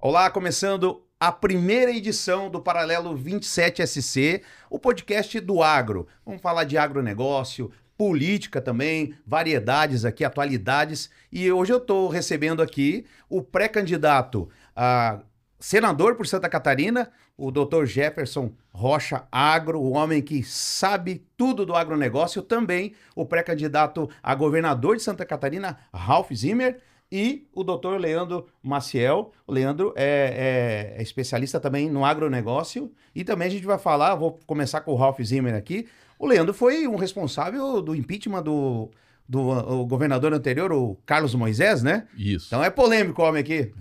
Olá, começando a primeira edição do Paralelo 27SC, o podcast do agro. Vamos falar de agronegócio, política também, variedades aqui, atualidades. E hoje eu estou recebendo aqui o pré-candidato a senador por Santa Catarina, o Dr. Jefferson Rocha Agro, o homem que sabe tudo do agronegócio, também o pré-candidato a governador de Santa Catarina, Ralph Zimmer, e o doutor Leandro Maciel. O Leandro é especialista também no agronegócio. E também a gente vai falar, vou começar com o Ralph Zimmer aqui. O Leandro foi um responsável do impeachment do o governador anterior, o Carlos Moisés, né? Isso. Então é polêmico o homem aqui.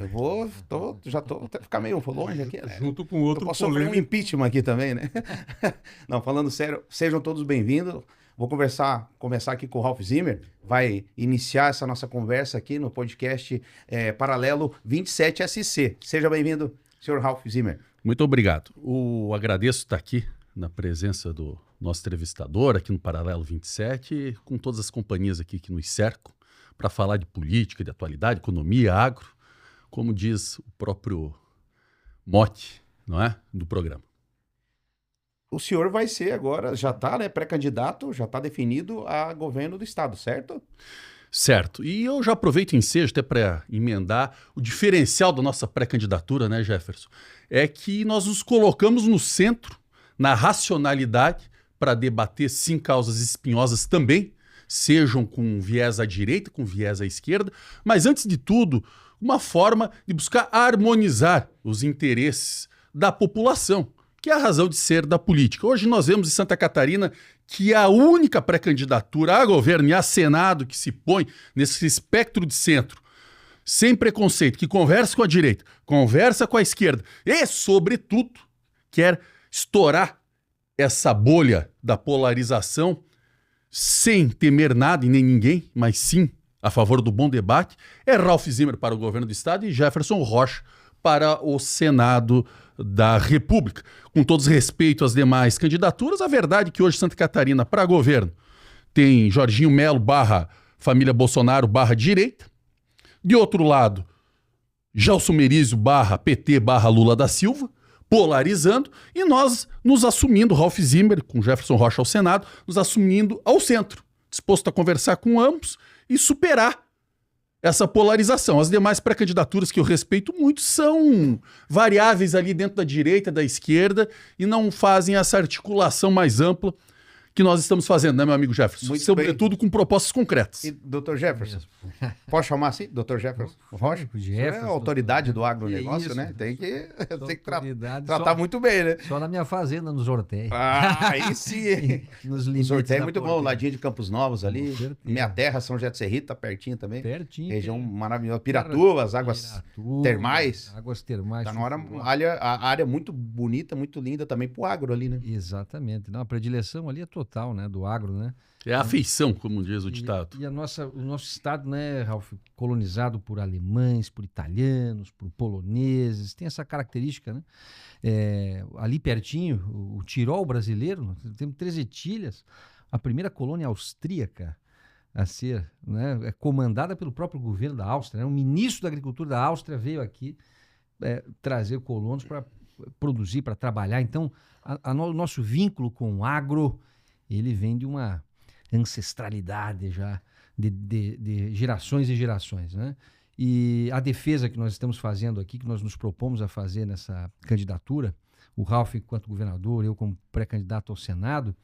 Já tô até ficar meio longe aqui. Né? Junto com outro eu posso sofrer um impeachment aqui também, né? Não, falando sério, sejam todos bem-vindos. Vou começar aqui com o Ralph Zimmer, vai iniciar essa nossa conversa aqui no podcast Paralelo 27SC. Seja bem-vindo, senhor Ralph Zimmer. Muito obrigado. Agradeço estar aqui na presença do nosso entrevistador aqui no Paralelo 27, com todas as companhias aqui que nos cercam, para falar de política, de atualidade, economia, agro, como diz o próprio mote, não é, do programa. O senhor vai ser agora, já está, né, pré-candidato, já está definido a governo do estado, certo? Certo. E eu já aproveito o ensejo até para emendar o diferencial da nossa pré-candidatura, né, Jefferson? É que nós nos colocamos no centro, na racionalidade, para debater, sim, causas espinhosas também, sejam com viés à direita, com viés à esquerda, mas, antes de tudo, uma forma de buscar harmonizar os interesses da população, que é a razão de ser da política. Hoje nós vemos em Santa Catarina que a única pré-candidatura a governo e a Senado que se põe nesse espectro de centro, sem preconceito, que conversa com a direita, conversa com a esquerda e, sobretudo, quer estourar essa bolha da polarização sem temer nada e nem ninguém, mas sim a favor do bom debate, é Ralph Zimmer para o governo do estado e Jefferson Rocha para o Senado da República. Com todos respeito às demais candidaturas, a verdade é que hoje Santa Catarina, para governo, tem Jorginho Melo / família Bolsonaro / direita. De outro lado, Gelson Merizio / PT / Lula da Silva, polarizando, e nós nos assumindo, Ralph Zimmer com Jefferson Rocha ao Senado, nos assumindo ao centro, disposto a conversar com ambos e superar essa polarização. As demais pré-candidaturas que eu respeito muito são variáveis ali dentro da direita, da esquerda, e não fazem essa articulação mais ampla que nós estamos fazendo, né, meu amigo Jefferson? Muito Sobretudo com propostas concretas. E doutor Jefferson, posso chamar assim? Doutor Jefferson Rocha? É a autoridade do agronegócio, isso, né? Tem que tratar só, muito bem, né? Só na minha fazenda, nos Ortéis. Ah, aí sim. Nos O limites sorteio é da muito bom, porteira. ladinho de Campos Novos ali. Com certeza. Minha terra, São José de Serrito, tá pertinho também. Pertinho. Região maravilhosa. Piratuba, as águas termais. Águas termais. Tá na hora, a área muito bonita, muito linda também pro agro ali, né? Exatamente. Não, a predileção ali é total, né? Do agro, né? É a afeição, como diz o ditado. E o nosso estado, né, Ralph, colonizado por alemães, por italianos, por poloneses, tem essa característica, né? Ali pertinho, o Tirol brasileiro, nós temos 13 etilhas, a primeira colônia austríaca a ser, né, comandada pelo próprio governo da Áustria, né? O ministro da Agricultura da Áustria veio aqui trazer colonos para produzir, para trabalhar. Então, o nosso vínculo com o agro, ele vem de uma ancestralidade já de gerações e gerações, né? E a defesa que nós estamos fazendo aqui, que nós nos propomos a fazer nessa candidatura, o Ralph enquanto governador, eu como pré-candidato ao Senado,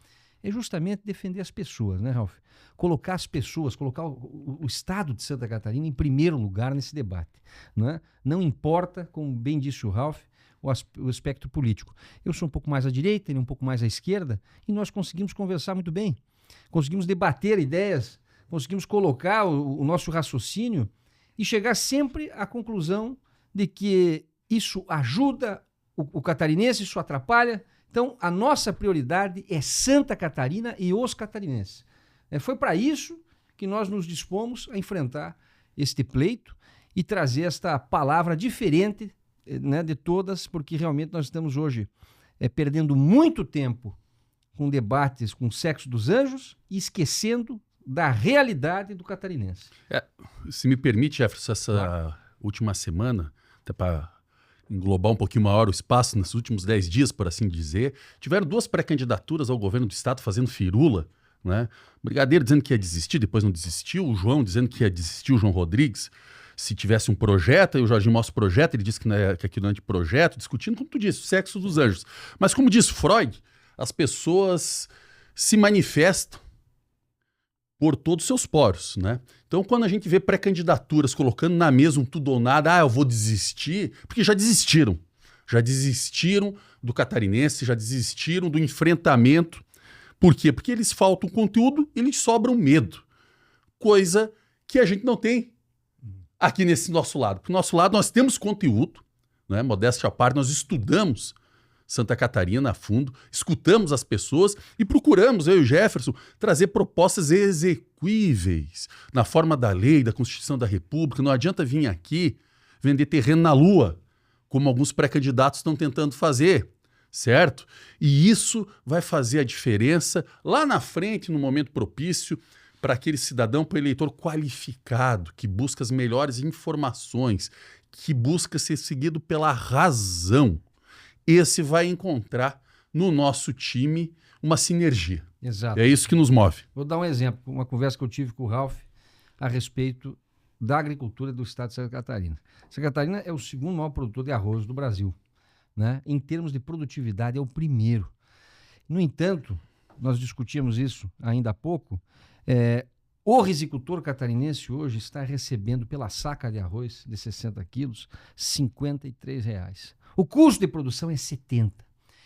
é justamente defender as pessoas, né, Ralph? Colocar as pessoas, colocar o estado de Santa Catarina em primeiro lugar nesse debate, né? Não importa, como bem disse o Ralph, o aspecto político. Eu sou um pouco mais à direita, ele um pouco mais à esquerda, e nós conseguimos conversar muito bem. Conseguimos debater ideias, conseguimos colocar o nosso raciocínio e chegar sempre à conclusão de que isso ajuda o catarinense, isso atrapalha. Então, a nossa prioridade é Santa Catarina e os catarinenses. Foi para isso que nós nos dispomos a enfrentar este pleito e trazer esta palavra diferente, né, de todas, porque realmente nós estamos hoje perdendo muito tempo com debates com o sexo dos anjos e esquecendo da realidade do catarinense. Se me permite, Jefferson, essa última semana, até para englobar um pouquinho maior o espaço, nos últimos 10 dias, por assim dizer, tiveram 2 pré-candidaturas ao governo do estado fazendo firula, né? O Brigadeiro dizendo que ia desistir, depois não desistiu, o João dizendo que ia desistir, o João Rodrigues, se tivesse um projeto, aí o Jorginho mostra o projeto, ele disse que aquilo não é de projeto, discutindo, como tu disse, o sexo dos anjos. Mas como diz Freud, as pessoas se manifestam por todos os seus poros, né? Então, quando a gente vê pré-candidaturas colocando na mesa um tudo ou nada, eu vou desistir, porque já desistiram. Já desistiram do catarinense, já desistiram do enfrentamento. Por quê? Porque eles faltam conteúdo e eles sobram medo. Coisa que a gente não tem aqui nesse nosso lado. Porque do nosso lado nós temos conteúdo, né? Modéstia à parte, nós estudamos Santa Catarina a fundo, escutamos as pessoas e procuramos, eu e o Jefferson, trazer propostas execuíveis na forma da lei, da Constituição da República. Não adianta vir aqui vender terreno na lua, como alguns pré-candidatos estão tentando fazer, certo? E isso vai fazer a diferença lá na frente, no momento propício, para aquele cidadão, para o eleitor qualificado, que busca as melhores informações, que busca ser seguido pela razão. Esse vai encontrar no nosso time uma sinergia. Exato. É isso que nos move. Vou dar um exemplo, uma conversa que eu tive com o Ralf a respeito da agricultura do estado de Santa Catarina. Santa Catarina é o segundo maior produtor de arroz do Brasil, né? Em termos de produtividade, é o primeiro. No entanto, nós discutimos isso ainda há pouco, o risicultor catarinense hoje está recebendo pela saca de arroz de 60 quilos R$ 53. O custo de produção é 70.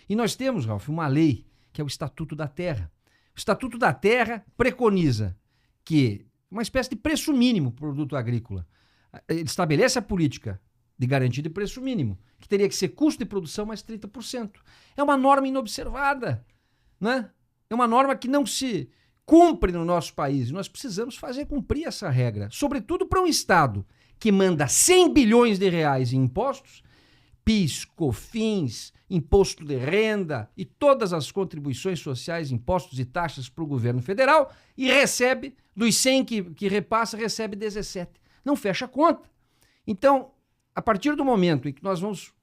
E nós temos, Ralf, uma lei que é o Estatuto da Terra. O Estatuto da Terra preconiza que uma espécie de preço mínimo para o produto agrícola. Ele estabelece a política de garantia de preço mínimo, que teria que ser custo de produção mais 30%. É uma norma inobservada, né? É uma norma que não se cumpre no nosso país. Nós precisamos fazer cumprir essa regra, sobretudo para um Estado que manda 100 bilhões de reais em impostos, PIS, COFINS, imposto de renda e todas as contribuições sociais, impostos e taxas para o governo federal e recebe, dos 100 que repassa, recebe 17. Não fecha a conta. Então, a partir do momento em que nós vamos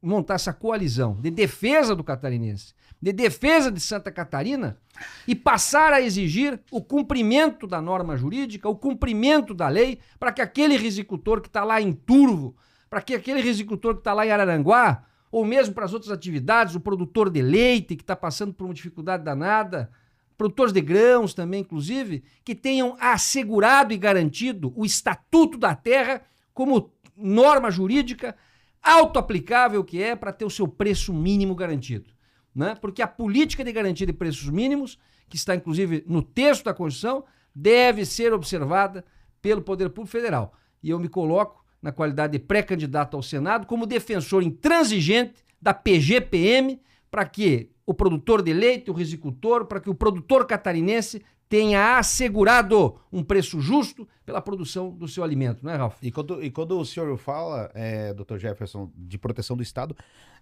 montar essa coalizão de defesa do catarinense, de defesa de Santa Catarina e passar a exigir o cumprimento da norma jurídica, o cumprimento da lei, para que aquele risicultor que está lá em Turvo, para que aquele risicultor que está lá em Araranguá, ou mesmo para as outras atividades, o produtor de leite que está passando por uma dificuldade danada, produtores de grãos também, inclusive, que tenham assegurado e garantido o Estatuto da Terra como norma jurídica auto-aplicável que é para ter o seu preço mínimo garantido, né? Porque a política de garantia de preços mínimos, que está inclusive no texto da Constituição, deve ser observada pelo Poder Público Federal. E eu me coloco na qualidade de pré-candidato ao Senado, como defensor intransigente da PGPM, para que o produtor de leite, o risicultor, para que o produtor catarinense tenha assegurado um preço justo pela produção do seu alimento, não é, Ralf? E quando o senhor fala, Dr. Jefferson, de proteção do Estado,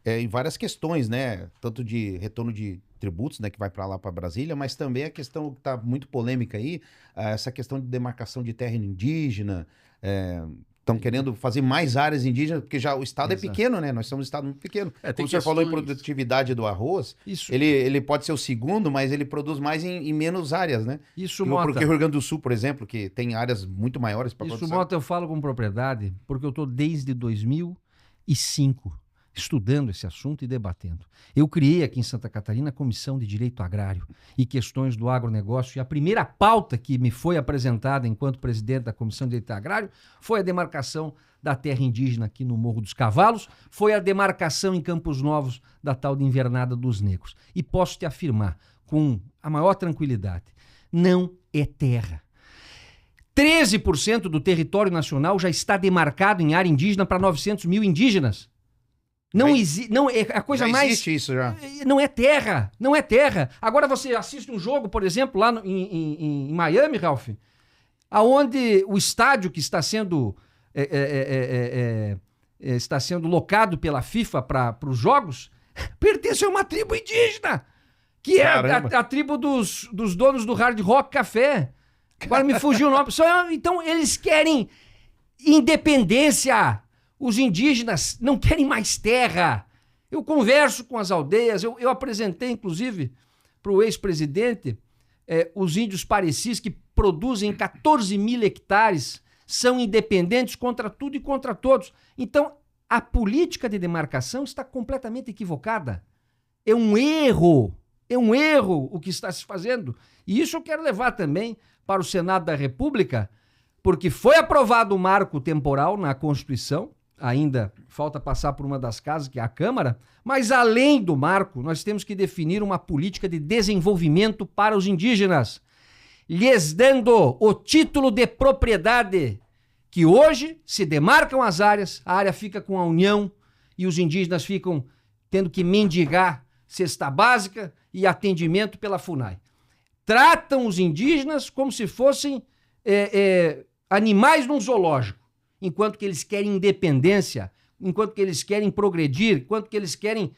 em várias questões, né? Tanto de retorno de tributos, né, que vai para lá, para Brasília, mas também a questão que está muito polêmica aí, essa questão de demarcação de terra indígena, estão querendo fazer mais áreas indígenas, porque já o estado Exato. É pequeno, né? Nós somos um estado muito pequeno. Tem Como o senhor falou em questões- produtividade do arroz, Isso, ele pode ser o segundo, mas ele produz mais em menos áreas, né? isso Porque Mota. o Rio Grande do Sul, por exemplo, que tem áreas muito maiores para Isso, produção. Mota, eu falo com propriedade, porque eu estou desde 2005 estudando esse assunto e debatendo. Eu criei aqui em Santa Catarina a Comissão de Direito Agrário e Questões do Agronegócio, e a primeira pauta que me foi apresentada enquanto presidente da Comissão de Direito Agrário foi a demarcação da terra indígena aqui no Morro dos Cavalos, foi a demarcação em Campos Novos da tal de Invernada dos Negros. E posso te afirmar, com a maior tranquilidade, não é terra. 13% do território nacional já está demarcado em área indígena para 900 mil indígenas. Não existe, não é a coisa Já mais. existe isso já. Não é terra, não é terra. Agora você assiste um jogo, por exemplo, lá em Miami, Ralf, aonde o estádio que está sendo locado pela FIFA para os jogos pertence a uma tribo indígena, que é a tribo dos donos do Hard Rock Café. Agora me fugiu o nome. Então eles querem independência. Os indígenas não querem mais terra. Eu converso com as aldeias, eu apresentei, inclusive, para o ex-presidente, os índios parecis que produzem 14 mil hectares, são independentes contra tudo e contra todos. Então, a política de demarcação está completamente equivocada. É um erro o que está se fazendo. E isso eu quero levar também para o Senado da República, porque foi aprovado o marco temporal na Constituição, ainda falta passar por uma das casas, que é a Câmara, mas além do marco, nós temos que definir uma política de desenvolvimento para os indígenas, lhes dando o título de propriedade, que hoje se demarcam as áreas, a área fica com a União e os indígenas ficam tendo que mendigar cesta básica e atendimento pela FUNAI. Tratam os indígenas como se fossem animais num zoológico, enquanto que eles querem independência, enquanto que eles querem progredir, enquanto que eles querem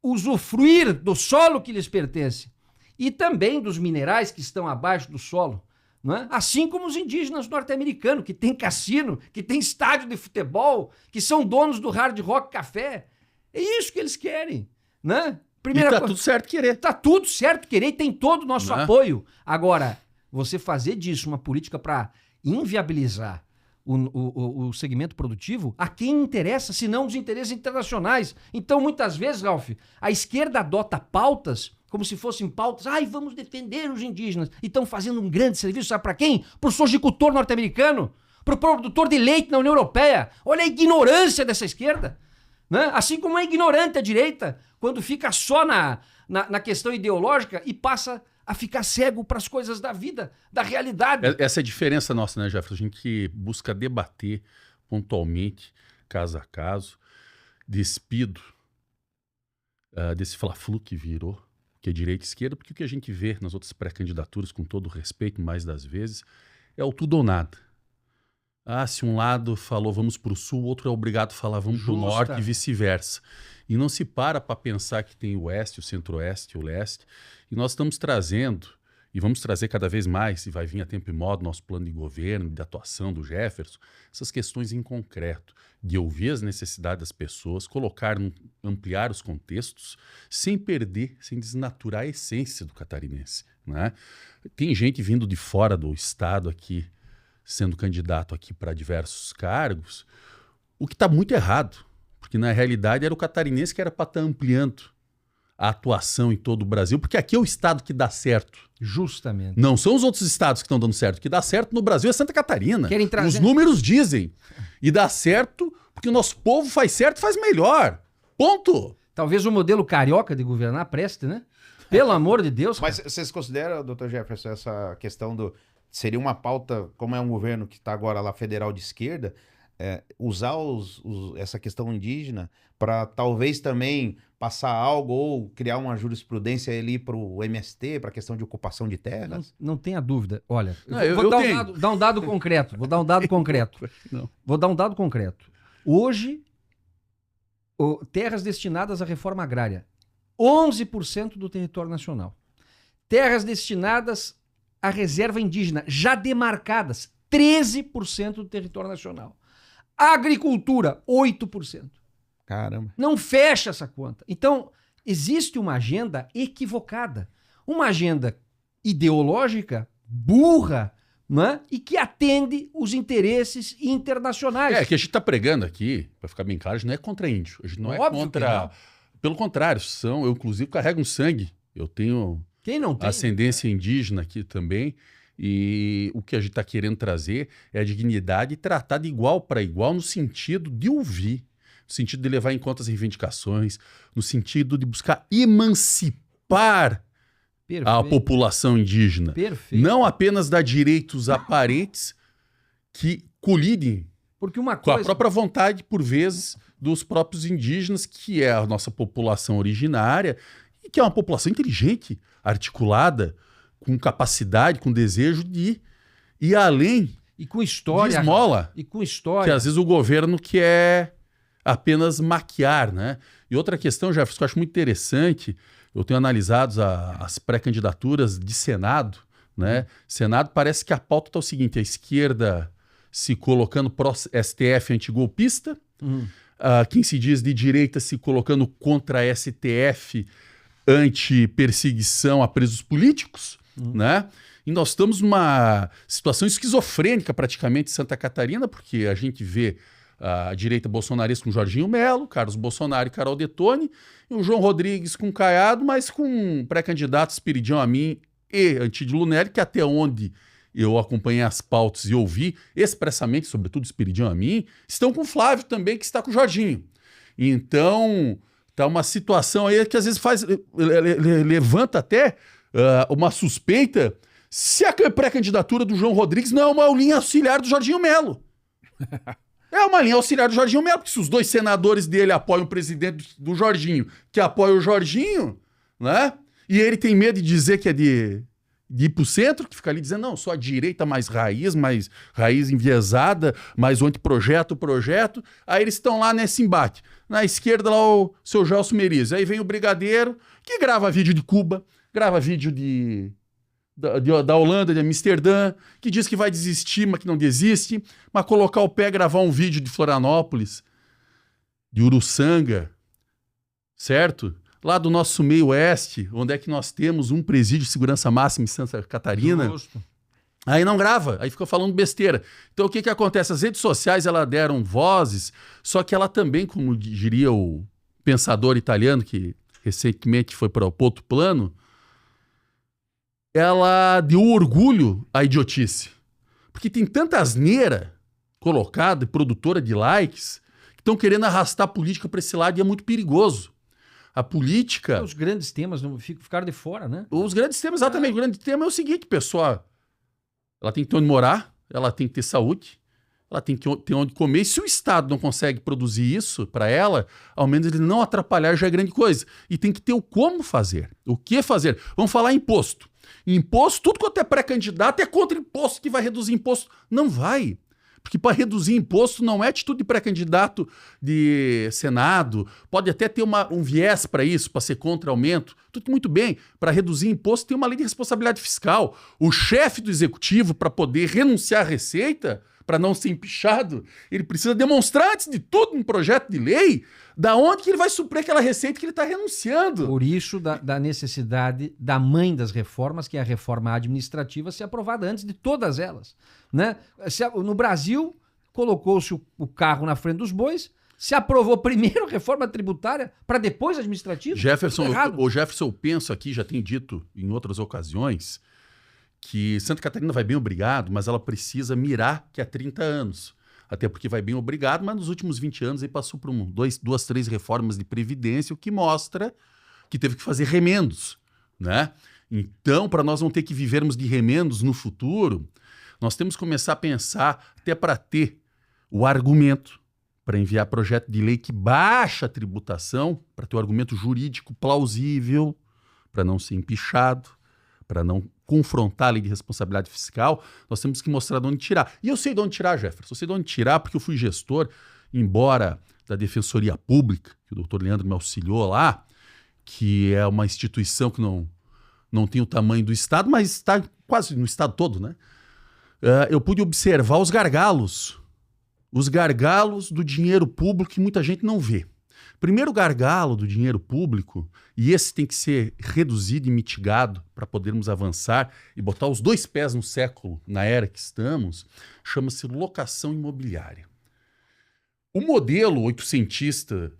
usufruir do solo que lhes pertence e também dos minerais que estão abaixo do solo, não é? Assim como os indígenas norte-americanos, que tem cassino, que tem estádio de futebol, que são donos do Hard Rock Café. É isso que eles querem, né? Primeira tudo certo querer. Tá tudo certo querer e tem todo o nosso apoio. Agora, você fazer disso uma política para inviabilizar o segmento produtivo, a quem interessa, se não os interesses internacionais. Então, muitas vezes, Ralf, a esquerda adota pautas como se fossem pautas, vamos defender os indígenas, e estão fazendo um grande serviço, sabe para quem? Para o sojicultor norte-americano, para o produtor de leite na União Europeia. Olha a ignorância dessa esquerda, né? Assim como é ignorante a direita, quando fica só na questão ideológica e passa a ficar cego para as coisas da vida, da realidade. Essa é a diferença nossa, né, Jefferson? A gente busca debater pontualmente, caso a caso, despido desse fla-flu que virou, que é direita e esquerda, porque o que a gente vê nas outras pré-candidaturas, com todo o respeito, mais das vezes, é o tudo ou nada. Se um lado falou vamos para o sul, o outro é obrigado a falar vamos para o norte e vice-versa. E não se para pensar que tem o oeste, o centro-oeste, o leste. E nós estamos trazendo, e vamos trazer cada vez mais, e vai vir a tempo e modo, nosso plano de governo, de atuação do Jefferson, essas questões em concreto, de ouvir as necessidades das pessoas, ampliar os contextos, sem perder, sem desnaturar a essência do catarinense, né? Tem gente vindo de fora do estado aqui, sendo candidato aqui para diversos cargos, o que está muito errado, porque na realidade era o catarinense que era para estar ampliando a atuação em todo o Brasil, porque aqui é o estado que dá certo. Justamente. Não são os outros estados que estão dando certo. O que dá certo no Brasil é Santa Catarina. Querem trazer... Os números dizem. E dá certo porque o nosso povo faz certo e faz melhor. Ponto. Talvez o modelo carioca de governar preste, né? Pelo amor de Deus. Mas vocês consideram, doutor Jefferson, essa questão do... Seria uma pauta, como é um governo que está agora lá federal de esquerda, usar essa questão indígena para talvez também passar algo ou criar uma jurisprudência ali para o MST, para a questão de ocupação de terras? Não tenha dúvida. Olha, vou dar um dado concreto. Vou dar um dado concreto. Vou dar um dado concreto. Hoje, terras destinadas à reforma agrária, 11% do território nacional. Terras destinadas à reserva indígena, já demarcadas, 13% do território nacional. Agricultura, 8%. Caramba. Não fecha essa conta. Então, existe uma agenda equivocada. Uma agenda ideológica, burra, né? E que atende os interesses internacionais. Que a gente está pregando aqui, para ficar bem claro, a gente não é contra índio. A gente não Óbvio é contra... Pelo contrário, eu inclusive carrego um sangue. Eu tenho Quem não tem? Ascendência indígena aqui também. E o que a gente está querendo trazer é a dignidade e tratar de igual para igual no sentido de ouvir, no sentido de levar em conta as reivindicações, no sentido de buscar emancipar a população indígena. Perfeito. Não apenas dar direitos aparentes que colidem Porque uma com coisa... a própria vontade, por vezes, dos próprios indígenas, que é a nossa população originária, e que é uma população inteligente, articulada, com capacidade, com desejo de ir além e com história, de esmola. E com história. Que às vezes o governo quer apenas maquiar, né? E outra questão, Jefferson, que eu acho muito interessante, eu tenho analisado as pré-candidaturas de Senado, né? Senado parece que a pauta está o seguinte, a esquerda se colocando pró-STF antigolpista, Quem se diz de direita se colocando contra a STF anti-perseguição a presos políticos, né? E nós estamos numa situação esquizofrênica praticamente em Santa Catarina, porque a gente vê a direita bolsonarista com Jorginho Melo, Carlos Bolsonaro e Carol Detone, e o João Rodrigues com Caiado, mas com pré-candidatos Esperidião Amin e Antídio Lunelli, que até onde eu acompanhei as pautas e ouvi expressamente, sobretudo Esperidião Amin, estão com o Flávio também, que está com o Jorginho. Então, tá uma situação aí que às vezes levanta até uma suspeita se a pré-candidatura do João Rodrigues não é uma linha auxiliar do Jorginho Melo. É uma linha auxiliar do Jorginho Melo, porque se os dois senadores dele apoiam o presidente do Jorginho, que apoia o Jorginho, né? E ele tem medo de dizer que é de ir pro centro, que fica ali dizendo, não, sou a direita mais raiz enviesada, mais o anteprojeto, projeto. Aí eles estão lá nesse embate. Na esquerda lá o seu Gelson Meriz. Aí vem o Brigadeiro, que grava vídeo de Cuba, grava vídeo da Holanda, de Amsterdã, que diz que vai desistir, mas que não desiste, mas colocar o pé e gravar um vídeo de Florianópolis, de Uruçanga, certo? Lá do nosso meio oeste, onde é que nós temos um presídio de segurança máxima em Santa Catarina. Justo. Aí não grava, aí fica falando besteira. Então o que acontece? As redes sociais, elas deram vozes, só que ela também, como diria o pensador italiano, que recentemente foi para o outro plano, ela deu orgulho à idiotice. Porque tem tanta asneira colocada, produtora de likes, que estão querendo arrastar a política para esse lado e é muito perigoso. A política... Os grandes temas não ficaram de fora, né? Os grandes temas, exatamente. O grande tema é o seguinte, pessoal. Ela tem que ter onde morar, ela tem que ter saúde, ela tem que ter onde comer. E se o Estado não consegue produzir isso para ela, ao menos ele não atrapalhar já é grande coisa. E tem que ter o como fazer. O que fazer? Vamos falar em imposto. Imposto, tudo quanto é pré-candidato é contra imposto, que vai reduzir imposto. Não vai. Porque para reduzir imposto não é atitude de pré-candidato de Senado. Pode até ter um viés para isso, para ser contra aumento. Tudo muito bem. Para reduzir imposto tem uma lei de responsabilidade fiscal. O chefe do executivo, para poder renunciar à receita, para não ser empichado, ele precisa demonstrar, antes de tudo, um projeto de lei, da onde que ele vai suprir aquela receita que ele está renunciando. Por isso, da necessidade da mãe das reformas, que é a reforma administrativa, ser aprovada antes de todas elas. Né? No Brasil, colocou-se o carro na frente dos bois, se aprovou primeiro a reforma tributária para depois a administrativa. Jefferson, eu penso aqui, já tenho dito em outras ocasiões, que Santa Catarina vai bem obrigado, mas ela precisa mirar que há 30 anos. Até porque vai bem obrigado, mas nos últimos 20 anos ele passou por duas, três reformas de previdência, o que mostra que teve que fazer remendos, né? Então, para nós não ter que vivermos de remendos no futuro, nós temos que começar a pensar até para ter o argumento para enviar projeto de lei que baixa a tributação, para ter o argumento jurídico plausível, para não ser empichado, para não confrontar a lei de responsabilidade fiscal, nós temos que mostrar de onde tirar. E eu sei de onde tirar, Jefferson. Eu sei de onde tirar porque eu fui gestor, embora da Defensoria Pública, que o doutor Leandro me auxiliou lá, que é uma instituição que não tem o tamanho do Estado, mas está quase no Estado todo, né? Eu pude observar os gargalos do dinheiro público que muita gente não vê. Primeiro gargalo do dinheiro público, e esse tem que ser reduzido e mitigado para podermos avançar e botar os dois pés no século, na era que estamos, chama-se locação imobiliária. O modelo oitocentista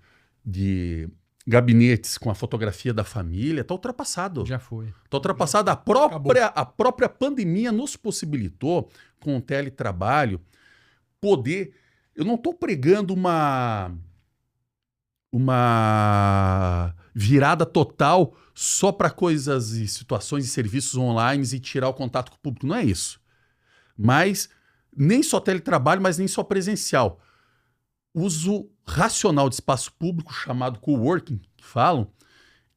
de gabinetes com a fotografia da família está ultrapassado. Já foi. Está ultrapassado. A própria pandemia nos possibilitou, com o teletrabalho, poder... Eu não estou pregando uma virada total só para coisas e situações e serviços online e tirar o contato com o público. Não é isso. Mas nem só teletrabalho, mas nem só presencial. Uso racional de espaço público, chamado coworking, que falam,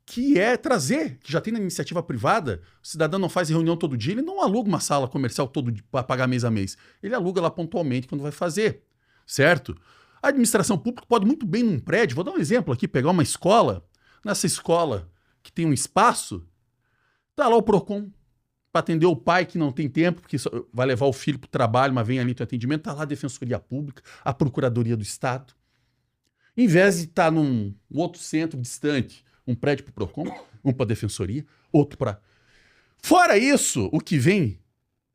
que é trazer, que já tem na iniciativa privada, o cidadão não faz reunião todo dia, ele não aluga uma sala comercial todo dia para pagar mês a mês. Ele aluga lá pontualmente quando vai fazer, certo? A administração pública pode muito bem num prédio, vou dar um exemplo aqui, pegar uma escola, nessa escola que tem um espaço, tá lá o PROCON, para atender o pai que não tem tempo, porque vai levar o filho para o trabalho, mas vem ali no atendimento, tá lá a Defensoria Pública, a Procuradoria do Estado, em vez de estar num outro centro distante, um prédio para o PROCON, um para a Defensoria, outro para... Fora isso, o que vem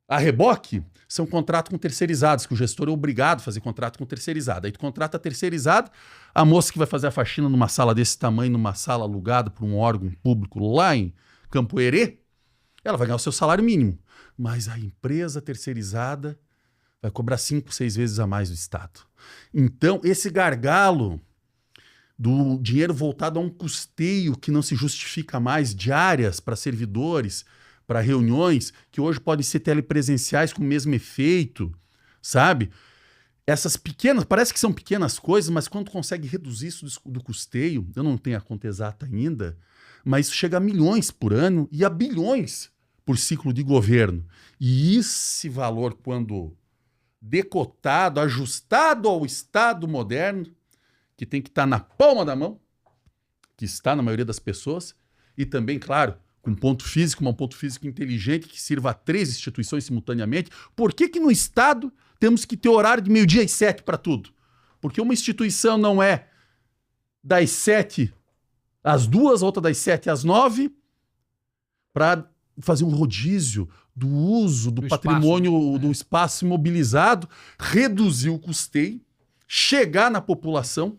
a reboque são contratos com terceirizados, que o gestor é obrigado a fazer contrato com terceirizado. Aí tu contrata terceirizado, a moça que vai fazer a faxina numa sala desse tamanho, numa sala alugada por um órgão público lá em Campo Herê, ela vai ganhar o seu salário mínimo. Mas a empresa terceirizada vai cobrar 5, 6 vezes a mais do Estado. Então, esse gargalo do dinheiro voltado a um custeio que não se justifica mais, diárias para servidores, para reuniões, que hoje podem ser telepresenciais com o mesmo efeito, sabe? Essas pequenas, parece que são pequenas coisas, mas quando tu consegue reduzir isso do custeio, eu não tenho a conta exata ainda, mas isso chega a milhões por ano e a bilhões por ciclo de governo. E esse valor, quando decotado, ajustado ao Estado moderno, que tem que estar na palma da mão, que está na maioria das pessoas, e também, claro, com um ponto físico inteligente que sirva a 3 instituições simultaneamente. Por que no Estado temos que ter horário de 12h às 7 para tudo? Porque uma instituição não é das 7 às 2, outra das 7 às 9, para fazer um rodízio do uso do patrimônio, espaço, do espaço imobilizado, reduzir o custeio, chegar na população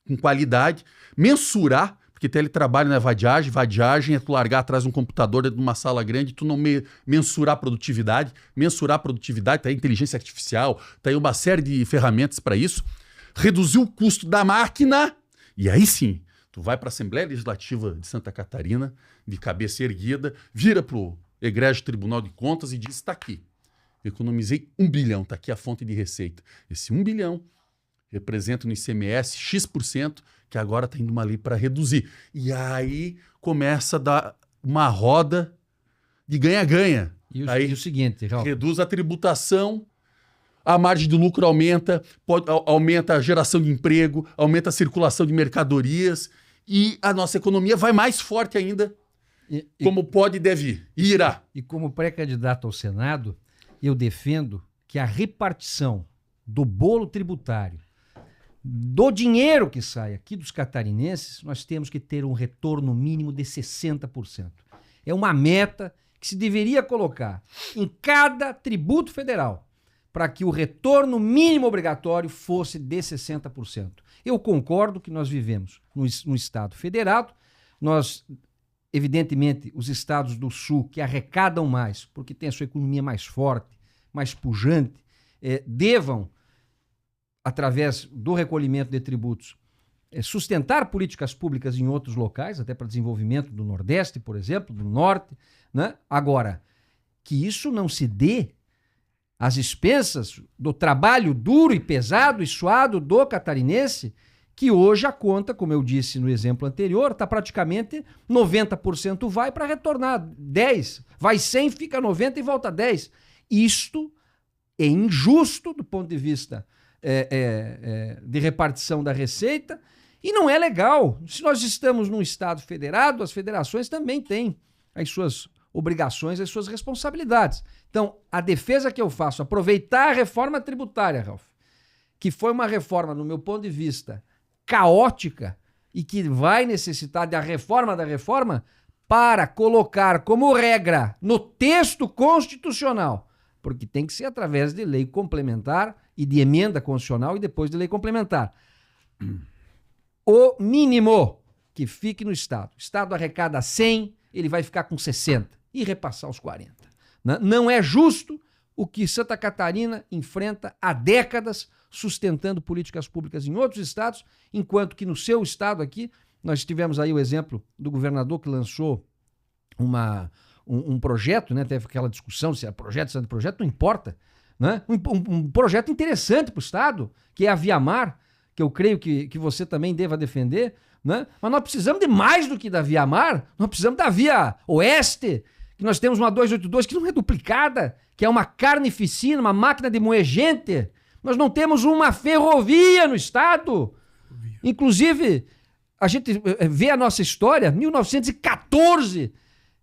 com qualidade, mensurar, porque teletrabalho não é vadiagem, vadiagem é tu largar atrás de um computador dentro de uma sala grande e tu não mensurar a produtividade, tá aí inteligência artificial, tá aí uma série de ferramentas para isso, reduzir o custo da máquina, e aí sim, tu vai para a Assembleia Legislativa de Santa Catarina, de cabeça erguida, vira pro egrégio Tribunal de Contas e diz, está aqui, economizei 1 bilhão, está aqui a fonte de receita. Esse 1 bilhão representa no ICMS X%, que agora está indo uma lei para reduzir. E aí começa a dar uma roda de ganha-ganha. E o seguinte, Ralf, reduz a tributação, a margem de lucro aumenta, aumenta a geração de emprego, aumenta a circulação de mercadorias e a nossa economia vai mais forte ainda, como pode e deve ir. Irá. E como pré-candidato ao Senado, eu defendo que a repartição do bolo tributário, do dinheiro que sai aqui dos catarinenses, nós temos que ter um retorno mínimo de 60%. É uma meta que se deveria colocar em cada tributo federal para que o retorno mínimo obrigatório fosse de 60%. Eu concordo que nós vivemos no Estado federado, evidentemente, os estados do Sul que arrecadam mais, porque têm a sua economia mais forte, mais pujante, devam, através do recolhimento de tributos, sustentar políticas públicas em outros locais, até para desenvolvimento do Nordeste, por exemplo, do Norte, né? Agora, que isso não se dê às expensas do trabalho duro e pesado e suado do catarinense, que hoje a conta, como eu disse no exemplo anterior, está praticamente 90% vai para retornar 10%, vai 100%, fica 90% e volta 10%. Isto é injusto do ponto de vista de repartição da receita e não é legal. Se nós estamos num Estado federado, as federações também têm as suas obrigações, as suas responsabilidades. Então, a defesa que eu faço, aproveitar a reforma tributária, Ralf, que foi uma reforma, no meu ponto de vista, caótica e que vai necessitar da reforma da reforma para colocar como regra no texto constitucional, porque tem que ser através de lei complementar e de emenda constitucional e depois de lei complementar. O mínimo que fique no Estado. O Estado arrecada 100, ele vai ficar com 60 e repassar os 40. Não é justo o que Santa Catarina enfrenta há décadas sustentando políticas públicas em outros estados, enquanto que no seu estado aqui, nós tivemos aí o exemplo do governador que lançou um projeto, né? Teve aquela discussão se é projeto, se é projeto, não importa. Né? Um projeto interessante para o estado, que é a Via Mar, que eu creio que você também deva defender, né? Mas nós precisamos de mais do que da Via Mar, nós precisamos da Via Oeste, que nós temos uma 282 que não é duplicada, que é uma carnificina, uma máquina de moer gente. Nós não temos uma ferrovia no estado. Inclusive, a gente vê a nossa história, 1914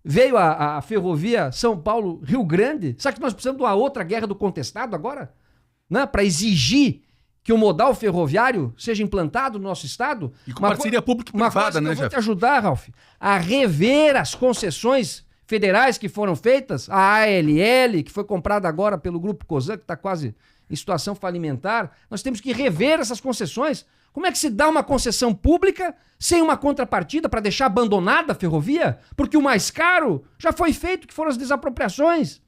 veio a ferrovia São Paulo-Rio Grande. Sabe que nós precisamos de uma outra guerra do contestado agora? Né? Para exigir que o modal ferroviário seja implantado no nosso estado? E com parceria público-privada, né, Eu vou Jeff? te ajudar, Ralf, a rever as concessões federais que foram feitas, a ALL, que foi comprada agora pelo Grupo Cosan, que está quase em situação falimentar. Nós temos que rever essas concessões. Como é que se dá uma concessão pública sem uma contrapartida para deixar abandonada a ferrovia? Porque o mais caro já foi feito, que foram as desapropriações.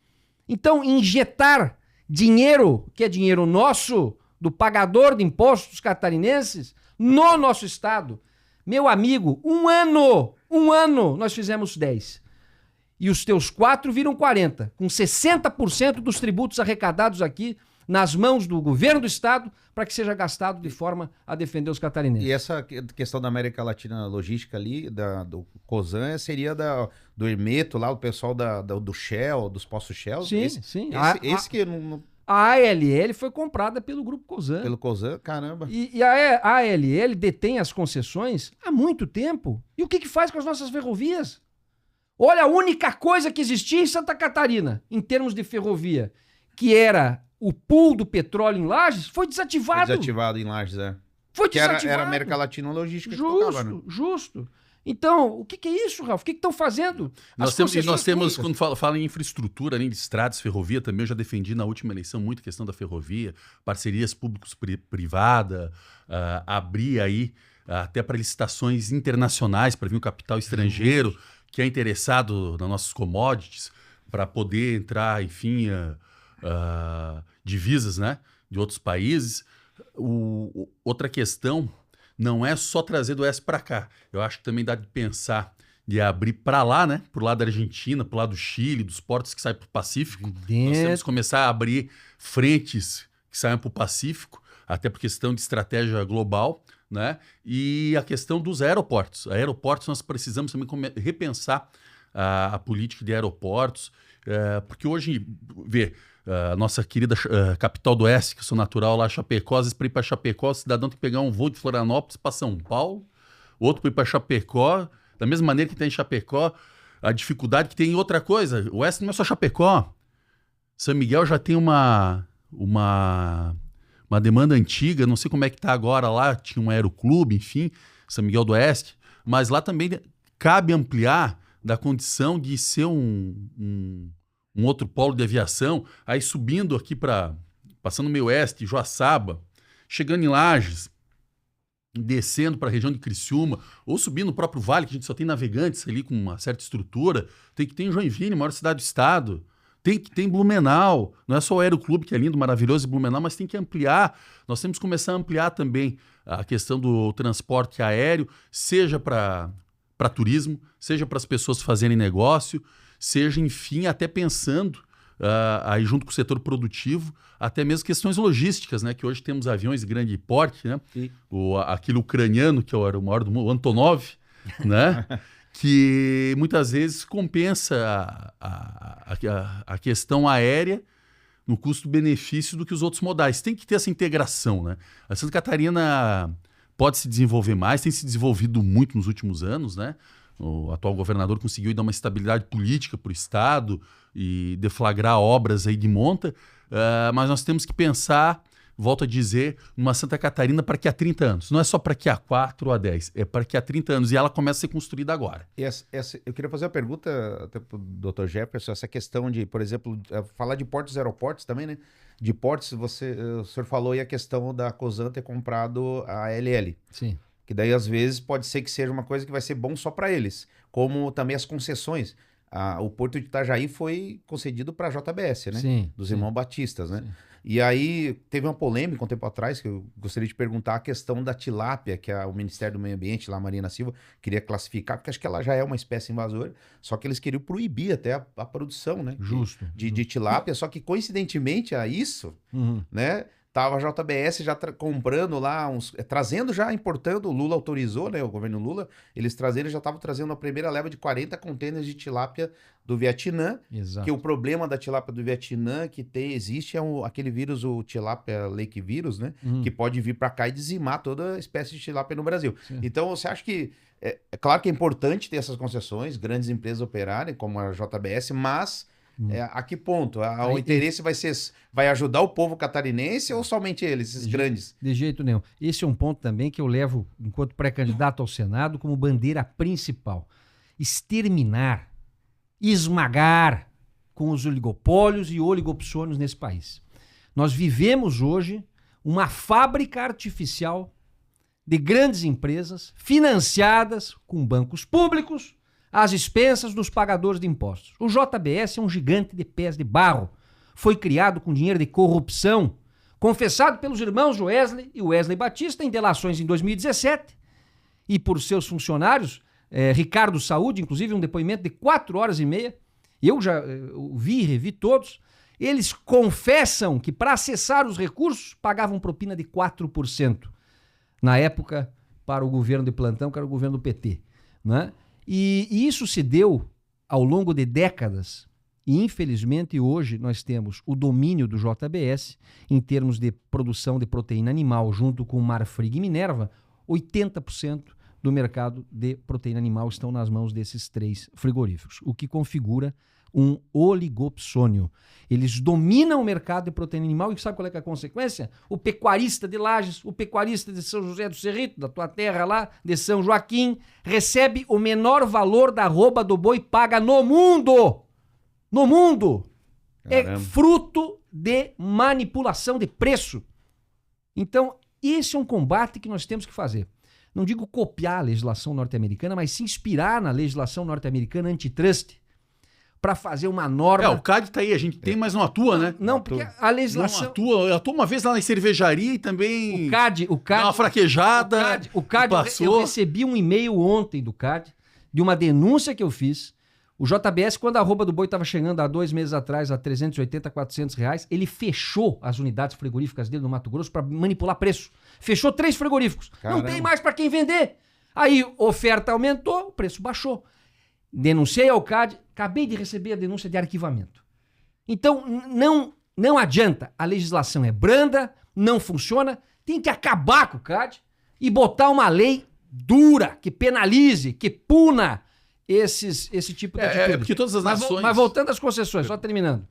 Então, injetar dinheiro, que é dinheiro nosso, do pagador de impostos catarinenses, no nosso estado. Meu amigo, um ano, nós fizemos 10. E os teus 4 viram 40, com 60% dos tributos arrecadados aqui nas mãos do governo do estado para que seja gastado de forma a defender os catarinenses. E essa questão da América Latina logística ali, do Cosan, seria do Hermeto lá, o pessoal do Shell, dos postos Shell? Sim, sim. Esse que não... A ALL foi comprada pelo Grupo Cosan. Pelo Cosan, caramba. E a ALL detém as concessões há muito tempo. E o que faz com as nossas ferrovias? Olha, a única coisa que existia em Santa Catarina, em termos de ferrovia, que era o pool do petróleo em Lages, foi desativado. Foi desativado em Lages, é. Foi Que desativado. era América Latina logística que Justo, tocava, né? justo. Então, o que é isso, Ralf? O que estão fazendo? Nós temos, quando fala em infraestrutura, além de estradas, ferrovia, também eu já defendi na última eleição muito a questão da ferrovia, parcerias públicos-privada, abrir aí até para licitações internacionais, para vir um capital estrangeiro que é interessado nas nossas commodities, para poder entrar, enfim, divisas, né, de outros países. Outra questão não é só trazer do oeste para cá. Eu acho que também dá de pensar de abrir para lá, né? Pro lado da Argentina, pro lado do Chile, dos portos que saem para o Pacífico. Nós temos que começar a abrir frentes que saiam para o Pacífico, até por questão de estratégia global, né? E a questão dos aeroportos. Aeroportos nós precisamos também repensar a política de aeroportos, porque hoje, a nossa querida capital do Oeste, que eu sou natural lá, Chapecó, às vezes para ir para Chapecó, o cidadão tem que pegar um voo de Florianópolis para São Paulo, outro para ir para Chapecó, da mesma maneira que tem em Chapecó, a dificuldade que tem em outra coisa. O Oeste não é só Chapecó. São Miguel já tem uma demanda antiga, não sei como é que está agora lá, tinha um aeroclube, enfim, São Miguel do Oeste, mas lá também cabe ampliar da condição de ser um outro polo de aviação, aí subindo aqui passando meio oeste, Joaçaba, chegando em Lages, descendo para a região de Criciúma, ou subindo no próprio vale, que a gente só tem navegantes ali com uma certa estrutura, tem que ter em Joinville, maior cidade do estado, tem que ter em Blumenau, não é só o Aeroclube, que é lindo, maravilhoso, em Blumenau, mas tem que ampliar, nós temos que começar a ampliar também a questão do transporte aéreo, seja para turismo, seja para as pessoas fazerem negócio, seja, enfim, até pensando aí junto com o setor produtivo, até mesmo questões logísticas, né? Que hoje temos aviões de grande porte, né? Aquele ucraniano, que era o maior do mundo, o Antonov, né? Que muitas vezes compensa a questão aérea no custo-benefício do que os outros modais. Tem que ter essa integração, né? A Santa Catarina pode se desenvolver mais, tem se desenvolvido muito nos últimos anos, né? O atual governador conseguiu dar uma estabilidade política para o Estado e deflagrar obras aí de monta, mas nós temos que pensar, volto a dizer, numa Santa Catarina para que há 30 anos. Não é só para que há 4 ou há 10, é para que há 30 anos. E ela começa a ser construída agora. Eu queria fazer uma pergunta até para o Dr. Jefferson, essa questão de, por exemplo, falar de portos e aeroportos também, né? De portos, o senhor falou aí a questão da Cosan ter comprado a ALL. Sim. Que daí, às vezes, pode ser que seja uma coisa que vai ser bom só para eles. Como também as concessões. O Porto de Itajaí foi concedido para a JBS, né? Sim, Dos sim. irmãos Batistas, né? Sim. E aí teve uma polêmica um tempo atrás, que eu gostaria de perguntar a questão da tilápia, que o Ministério do Meio Ambiente, lá, a Marina Silva, queria classificar, porque acho que ela já é uma espécie invasora, só que eles queriam proibir até a produção, né? Justo. De tilápia, só que coincidentemente a isso, né? Tava a JBS já comprando lá, trazendo já, importando, o Lula autorizou, né, o governo Lula, eles já estavam trazendo a primeira leva de 40 contêineres de tilápia do Vietnã, Exato. que o problema da tilápia do Vietnã que existe aquele vírus, o tilápia lake vírus, né, que pode vir para cá e dizimar toda a espécie de tilápia no Brasil. Sim. Então, você acha que, é claro que é importante ter essas concessões, grandes empresas operarem, como a JBS, mas A que ponto? O Aí- interesse vai ajudar o povo catarinense ou somente eles, esses grandes? De jeito nenhum. Esse é um ponto também que eu levo, enquanto pré-candidato ao Senado, como bandeira principal. Exterminar, esmagar com os oligopólios e oligopsônios nesse país. Nós vivemos hoje uma fábrica artificial de grandes empresas financiadas com bancos públicos às expensas dos pagadores de impostos. O JBS é um gigante de pés de barro. Foi criado com dinheiro de corrupção, confessado pelos irmãos Wesley e Wesley Batista em delações em 2017 e por seus funcionários, Ricardo Saúde, inclusive um depoimento de 4 horas e meia. Eu já vi e revi todos. Eles confessam que para acessar os recursos pagavam propina de 4%. Na época, para o governo de plantão, que era o governo do PT. Né? E isso se deu ao longo de décadas. E, infelizmente, hoje nós temos o domínio do JBS em termos de produção de proteína animal, junto com Marfrig e Minerva. 80% do mercado de proteína animal estão nas mãos desses 3 frigoríficos, o que configura um oligopsônio. Eles dominam o mercado de proteína animal e sabe qual é que é a consequência? O pecuarista de Lages, o pecuarista de São José do Cerrito, da tua terra lá, de São Joaquim, recebe o menor valor da arroba do boi paga no mundo. No mundo. Caramba. É fruto de manipulação de preço. Então, esse é um combate que nós temos que fazer. Não digo copiar a legislação norte-americana, mas se inspirar na legislação norte-americana antitrust para fazer uma norma... O CAD tá aí, a gente tem, mas não atua, né? Não, porque a legislação... Não atua. Atua uma vez lá na cervejaria e também... O CAD... Dá uma fraquejada. O CAD eu recebi um e-mail ontem do CAD de uma denúncia que eu fiz. O JBS, quando a arroba do boi estava chegando há 2 meses atrás a 380, 400 reais, ele fechou as unidades frigoríficas dele no Mato Grosso para manipular preço. Fechou 3 frigoríficos. Caramba. Não tem mais para quem vender. Aí, oferta aumentou, o preço baixou. Denunciei ao CAD, acabei de receber a denúncia de arquivamento. Então, não adianta. A legislação é branda, não funciona, tem que acabar com o CAD e botar uma lei dura, que penalize, que puna esse tipo de atitude. Porque todas as nações... Mas voltando às concessões, só terminando.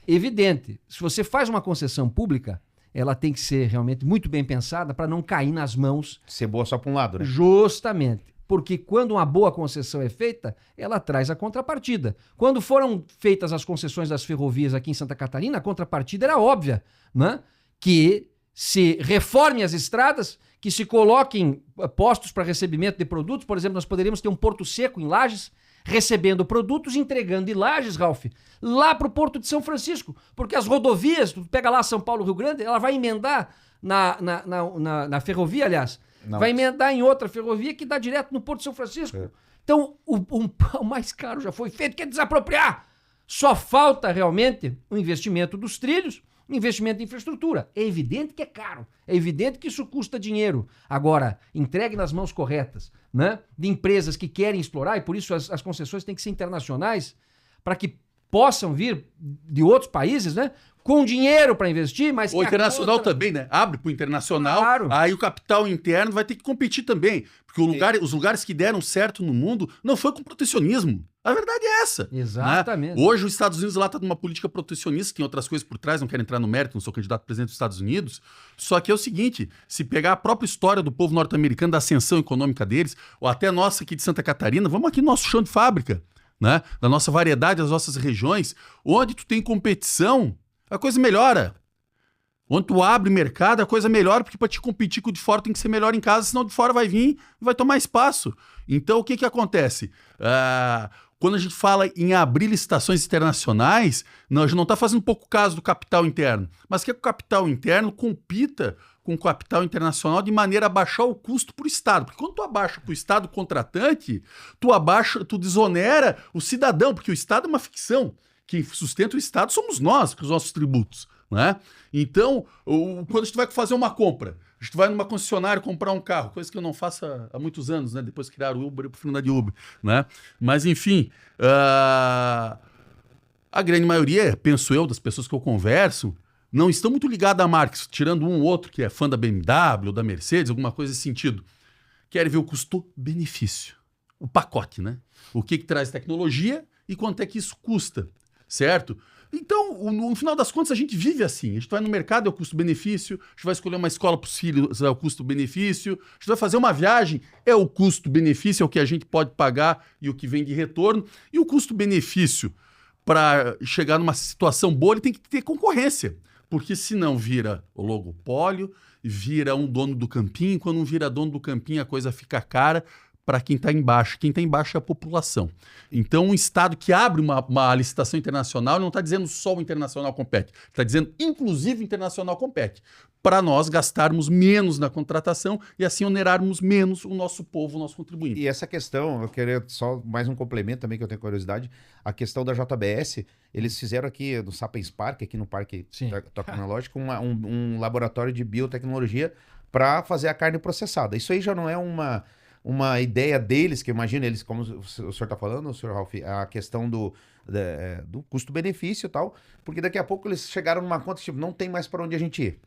Evidente, se você faz uma concessão pública, ela tem que ser realmente muito bem pensada para não cair nas mãos... Ser boa só para um lado, né? Justamente. Porque quando uma boa concessão é feita, ela traz a contrapartida. Quando foram feitas as concessões das ferrovias aqui em Santa Catarina, a contrapartida era óbvia, né? Que se reforme as estradas, que se coloquem postos para recebimento de produtos. Por exemplo, nós poderíamos ter um porto seco em Lages, recebendo produtos e entregando de Lages, Ralf, lá para o Porto de São Francisco. Porque as rodovias, tu pega lá São Paulo, Rio Grande, ela vai emendar na ferrovia, aliás, Não. vai emendar em outra ferrovia que dá direto no Porto de São Francisco. É. Então, o mais caro já foi feito, que é desapropriar. Só falta realmente o investimento dos trilhos, o investimento em infraestrutura. É evidente que é caro, é evidente que isso custa dinheiro. Agora, entregue nas mãos corretas, né, de empresas que querem explorar, e por isso as concessões têm que ser internacionais, para que possam vir de outros países, né, com dinheiro para investir, mas... O internacional também, né? Abre para o internacional, Claro. Aí o capital interno vai ter que competir também. Porque os lugares que deram certo no mundo não foi com protecionismo. A verdade é essa. Exatamente. Né? Hoje os Estados Unidos lá está numa política protecionista, tem outras coisas por trás, não quero entrar no mérito, não sou candidato a presidente dos Estados Unidos. Só que é o seguinte, se pegar a própria história do povo norte-americano, da ascensão econômica deles, ou até nossa aqui de Santa Catarina, vamos aqui no nosso chão de fábrica, né? Da nossa variedade, das nossas regiões, onde tu tem competição, a coisa melhora. Onde tu abre mercado, a coisa melhora, porque para te competir com o de fora tem que ser melhor em casa, senão o de fora vai vir e vai tomar espaço. Então, o que que acontece? Quando a gente fala em abrir licitações internacionais, a gente não está fazendo pouco caso do capital interno, mas que o capital interno compita com o capital internacional de maneira a baixar o custo para o Estado. Porque quando tu abaixa para o Estado contratante, tu desonera o cidadão, porque o Estado é uma ficção. Quem sustenta o Estado somos nós, com os nossos tributos. Né? Então, quando a gente vai fazer uma compra, a gente vai numa concessionária comprar um carro, coisa que eu não faço há muitos anos, né? Depois que criaram o Uber, eu prefiro andar de Uber. Né? Mas, enfim, a grande maioria, penso eu, das pessoas que eu converso, não estão muito ligadas a marcas, tirando um ou outro que é fã da BMW ou da Mercedes, alguma coisa nesse sentido. Querem ver o custo-benefício, o pacote, né? O que traz tecnologia e quanto é que isso custa. certo? Então, no final das contas, a gente vive assim. A gente vai no mercado, é o custo-benefício. A gente vai escolher uma escola para os filhos, é o custo-benefício. A gente vai fazer uma viagem, é o custo-benefício, é o que a gente pode pagar e o que vem de retorno. E o custo-benefício, para chegar numa situação boa, ele tem que ter concorrência. Porque senão vira oligopólio, vira um dono do campinho. Quando não vira dono do campinho, a coisa fica cara para quem está embaixo. Quem está embaixo é a população. Então, um Estado que abre uma licitação internacional, não está dizendo só o internacional compete, está dizendo inclusive o internacional compete, para nós gastarmos menos na contratação e assim onerarmos menos o nosso povo, o nosso contribuinte. E essa questão, eu queria só mais um complemento também que eu tenho curiosidade, a questão da JBS, eles fizeram aqui no Sapiens Park, aqui no Parque Tecnológico, um laboratório de biotecnologia para fazer a carne processada. Isso aí já não é uma ideia deles, que eu imagino eles, como o senhor está falando, senhor Ralf, a questão do custo-benefício e tal, porque daqui a pouco eles chegaram numa conta, tipo, não tem mais para onde a gente ir.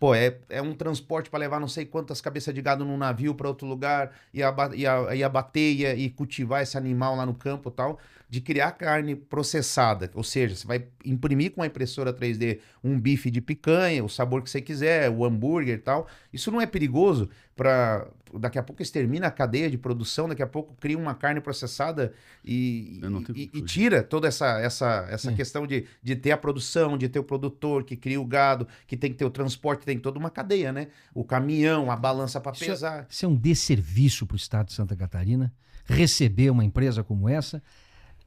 Pô, é um transporte para levar não sei quantas cabeças de gado num navio para outro lugar, e abater e cultivar esse animal lá no campo e tal, de criar carne processada. Ou seja, você vai imprimir com uma impressora 3D um bife de picanha, o sabor que você quiser, o hambúrguer e tal. Isso não é perigoso para... Daqui a pouco extermina a cadeia de produção, daqui a pouco cria uma carne processada e tira toda essa questão de ter a produção, de ter o produtor que cria o gado, que tem que ter o transporte, tem toda uma cadeia, né? O caminhão, a balança para pesar. Isso é um desserviço para o Estado de Santa Catarina, receber uma empresa como essa,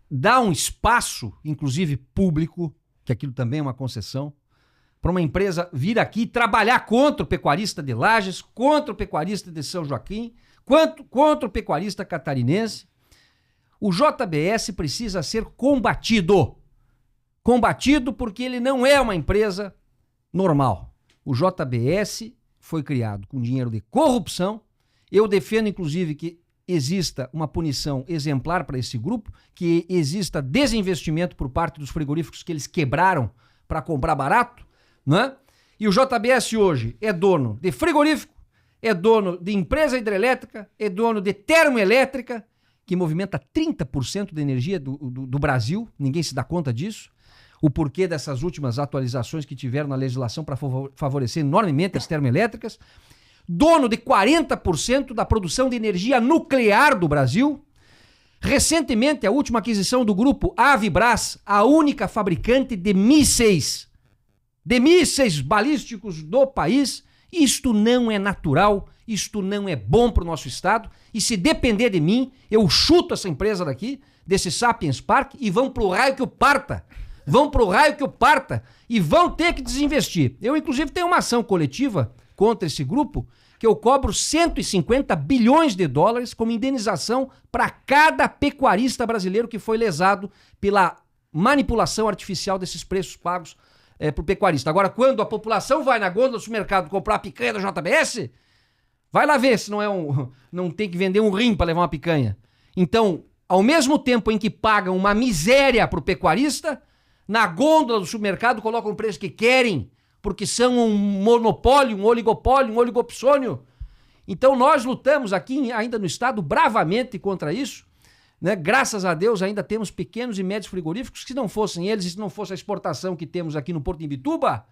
dar um espaço, inclusive público, que aquilo também é uma concessão, para uma empresa vir aqui trabalhar contra o pecuarista de Lages, contra o pecuarista de São Joaquim, contra o pecuarista catarinense. O JBS precisa ser combatido. Combatido porque ele não é uma empresa normal. O JBS foi criado com dinheiro de corrupção. Eu defendo, inclusive, que exista uma punição exemplar para esse grupo, que exista desinvestimento por parte dos frigoríficos que eles quebraram para comprar barato. Né? E o JBS hoje é dono de frigorífico, é dono de empresa hidrelétrica, é dono de termoelétrica, que movimenta 30% da energia do Brasil, ninguém se dá conta disso. O porquê dessas últimas atualizações que tiveram na legislação para favorecer enormemente as termoelétricas. Dono de 40% da produção de energia nuclear do Brasil. Recentemente, a última aquisição do grupo Avibras, a única fabricante de mísseis balísticos do país. Isto não é natural, isto não é bom para o nosso Estado, e se depender de mim, eu chuto essa empresa daqui, desse Sapiens Park, e vão pro raio que o parta. E vão ter que desinvestir. Eu, inclusive, tenho uma ação coletiva contra esse grupo, que eu cobro 150 bilhões de dólares como indenização para cada pecuarista brasileiro que foi lesado pela manipulação artificial desses preços pagos para o pecuarista. Agora, quando a população vai na gôndola do supermercado comprar a picanha da JBS, vai lá ver se não tem que vender um rim para levar uma picanha. Então, ao mesmo tempo em que pagam uma miséria para o pecuarista, na gôndola do supermercado colocam o preço que querem, porque são um monopólio, um oligopólio, um oligopsônio. Então, nós lutamos aqui ainda no Estado bravamente contra isso. Né? Graças a Deus ainda temos pequenos e médios frigoríficos que, se não fossem eles e se não fosse a exportação que temos aqui no Porto de Imbituba,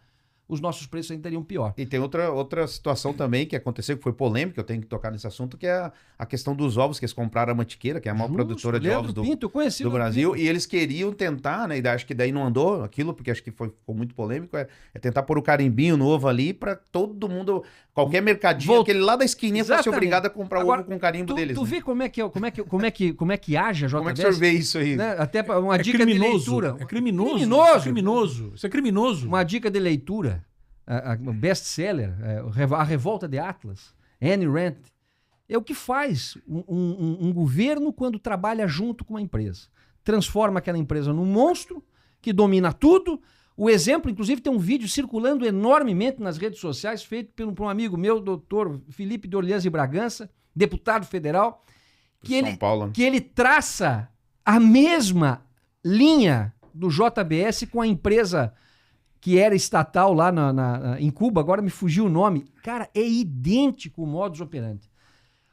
os nossos preços ainda teriam pior. E tem outra situação também que aconteceu, que foi polêmica, eu tenho que tocar nesse assunto, que é a questão dos ovos, que eles compraram a Mantiqueira, que é a maior produtora de ovos do Brasil, Pinto. E eles queriam tentar, né, e acho que daí não andou aquilo, porque acho que ficou muito polêmico, é tentar pôr o carimbinho no ovo ali para todo mundo, qualquer mercadinho, aquele lá da esquininha, fosse obrigado a comprar o ovo com o carimbo deles. Tu vê como é que age a JBS? Como é que o senhor vê isso aí? Né? Até uma dica de leitura. É criminoso. Isso é criminoso. Uma dica de leitura. O best-seller, A Revolta de Atlas, Ayn Rand, é o que faz um governo quando trabalha junto com uma empresa. Transforma aquela empresa num monstro que domina tudo. O exemplo, inclusive, tem um vídeo circulando enormemente nas redes sociais, feito por um amigo meu, doutor Felipe de Orleans e Bragança, deputado federal, que ele traça a mesma linha do JBS com a empresa que era estatal lá em Cuba, agora me fugiu o nome. Cara, é idêntico o modus operandi.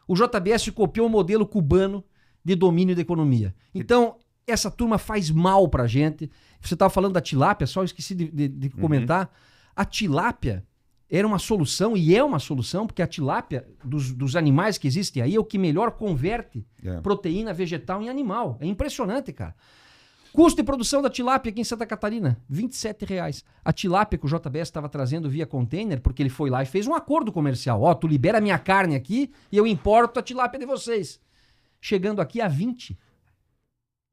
O JBS copiou o modelo cubano de domínio da economia. Então, essa turma faz mal pra gente. Você estava falando da tilápia, só eu esqueci de comentar. A tilápia era uma solução e é uma solução, porque a tilápia dos animais que existem aí é o que melhor converte proteína vegetal em animal. É impressionante, cara. Custo de produção da tilápia aqui em Santa Catarina, R$27. A tilápia que o JBS estava trazendo via container, porque ele foi lá e fez um acordo comercial. Ó, tu libera a minha carne aqui e eu importo a tilápia de vocês. Chegando aqui a 20.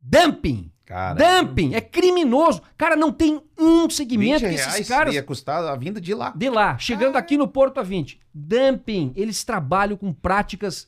Dumping! Dumping! É criminoso. Cara, não tem um segmento que esses caras... ia custar a vinda de lá. De lá. Chegando aqui no Porto a 20. Dumping. Eles trabalham com práticas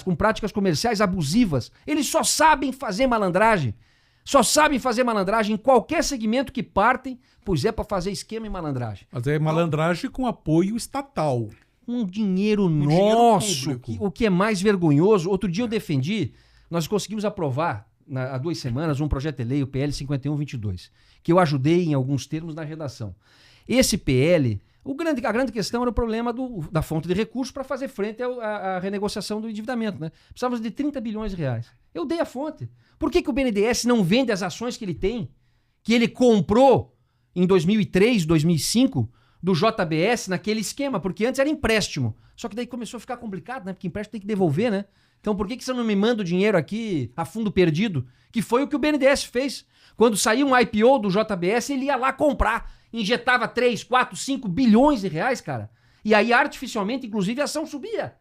com práticas comerciais abusivas. Eles só sabem fazer malandragem. Só sabem fazer malandragem em qualquer segmento que partem, pois é para fazer esquema e malandragem. Mas é malandragem com apoio estatal. Um dinheiro nosso. O que é mais vergonhoso. Outro dia eu defendi, nós conseguimos aprovar há 2 semanas um projeto de lei, o PL 5122, que eu ajudei em alguns termos na redação. Esse PL... A grande questão era o problema da fonte de recursos para fazer frente à renegociação do endividamento. Né? Precisávamos de 30 bilhões de reais. Eu dei a fonte. Por que o BNDES não vende as ações que ele tem, que ele comprou em 2003, 2005, do JBS naquele esquema? Porque antes era empréstimo. Só que daí começou a ficar complicado, né? Porque empréstimo tem que devolver, né? Então por que você não me manda o dinheiro aqui a fundo perdido? Que foi o que o BNDES fez. Quando saiu um IPO do JBS, ele ia lá comprar. Injetava 3, 4, 5 bilhões de reais, cara. E aí, artificialmente, inclusive, a ação subia.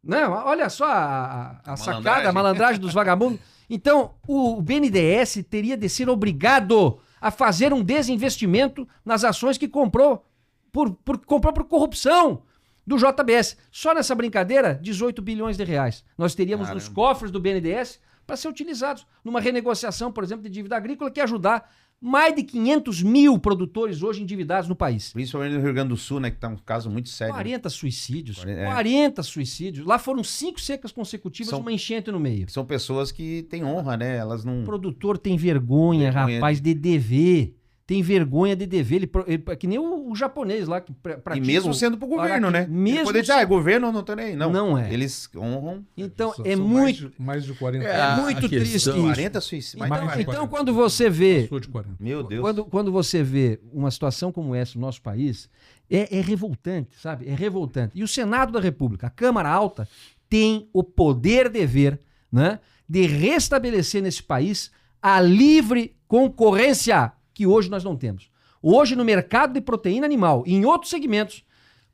Não, olha só a sacada, a malandragem dos vagabundos. Então, o BNDES teria de ser obrigado a fazer um desinvestimento nas ações que comprou por corrupção do JBS. Só nessa brincadeira, 18 bilhões de reais. Nós teríamos nos cofres do BNDES para ser utilizados numa renegociação, por exemplo, de dívida agrícola que ia ajudar mais de 500 mil produtores hoje endividados no país. Principalmente no Rio Grande do Sul, né? Que tá um caso muito sério. 40 suicídios. 40 suicídios. Lá foram 5 secas consecutivas, uma enchente no meio. São pessoas que têm honra, né? Elas não... O produtor tem vergonha, rapaz, de dever. Tem vergonha de dever. Ele que nem o japonês lá. Que e mesmo sendo pro governo, né? Mesmo poder dizer, governo não tô nem aí. Não é. Eles honram. Então, é muito... Mais de 40. É muito triste isso. 40 suicídios. Então, quando você vê... Meu Deus. Quando você vê uma situação como essa no nosso país, é revoltante, sabe? É revoltante. E o Senado da República, a Câmara Alta, tem o poder-dever, né, de restabelecer nesse país a livre concorrência que hoje nós não temos. Hoje, no mercado de proteína animal e em outros segmentos,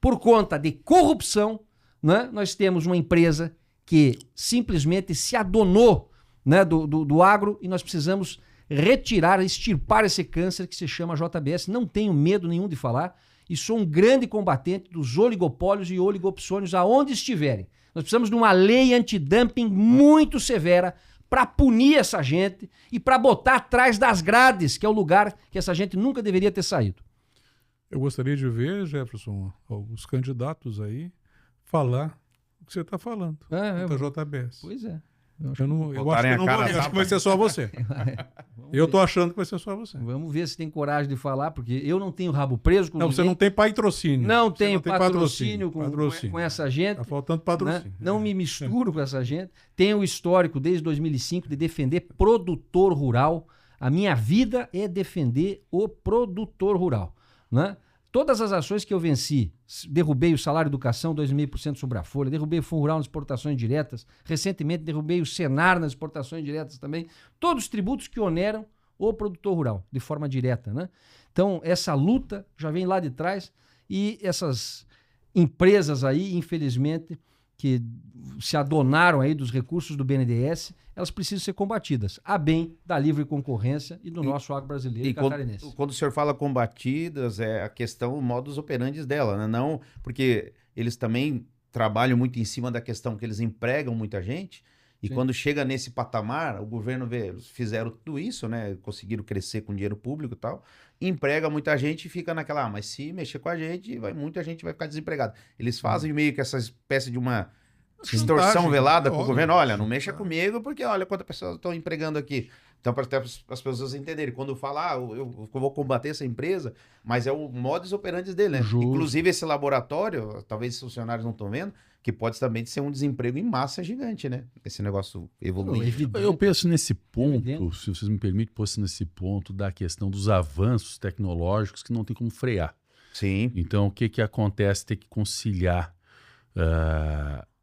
por conta de corrupção, né, nós temos uma empresa que simplesmente se adonou, né, do agro e nós precisamos extirpar esse câncer que se chama JBS. Não tenho medo nenhum de falar e sou um grande combatente dos oligopólios e oligopsônios aonde estiverem. Nós precisamos de uma lei antidumping muito severa para punir essa gente e para botar atrás das grades, que é o lugar que essa gente nunca deveria ter saído. Eu gostaria de ver, Jefferson, os candidatos aí falar o que você está falando da JBS. Pois é. Eu acho que vai ser só você. Eu tô achando que vai ser só você. Vamos ver se tem coragem de falar, porque eu não tenho rabo preso com ninguém. Você não tem patrocínio. Não tenho patrocínio com essa gente. Tá faltando patrocínio. Né? Não me misturo com essa gente. Tenho o histórico desde 2005 de defender produtor rural. A minha vida é defender o produtor rural, né? Todas as ações que eu venci, derrubei o salário educação 2,5% sobre a folha, derrubei o Fundo Rural nas exportações diretas, recentemente derrubei o Senar nas exportações diretas também, todos os tributos que oneram o produtor rural, de forma direta, né? Então, essa luta já vem lá de trás e essas empresas aí, infelizmente, que se adonaram aí dos recursos do BNDES, elas precisam ser combatidas, a bem da livre concorrência e do nosso agro brasileiro e catarinense. Quando o senhor fala combatidas, é a questão, o modus operandi dela, né? Não, porque eles também trabalham muito em cima da questão que eles empregam muita gente, e quando chega nesse patamar, o governo vê, eles fizeram tudo isso, né? Conseguiram crescer com dinheiro público e tal, emprega muita gente e fica naquela, mas se mexer com a gente, muita gente vai ficar desempregada. Eles fazem meio que essa espécie de uma extorsão velada com o governo. Olha, não mexa comigo porque olha quantas pessoas estão empregando aqui. Então, para as pessoas entenderem, quando fala, eu vou combater essa empresa, mas é o modus operandi dele, né? Inclusive, esse laboratório, talvez os funcionários não estão vendo, que pode também ser um desemprego em massa gigante, né? Esse negócio evoluir. Eu penso nesse ponto, se vocês me permitem, penso nesse ponto da questão dos avanços tecnológicos que não tem como frear. Sim. Então, o que acontece? Tem que conciliar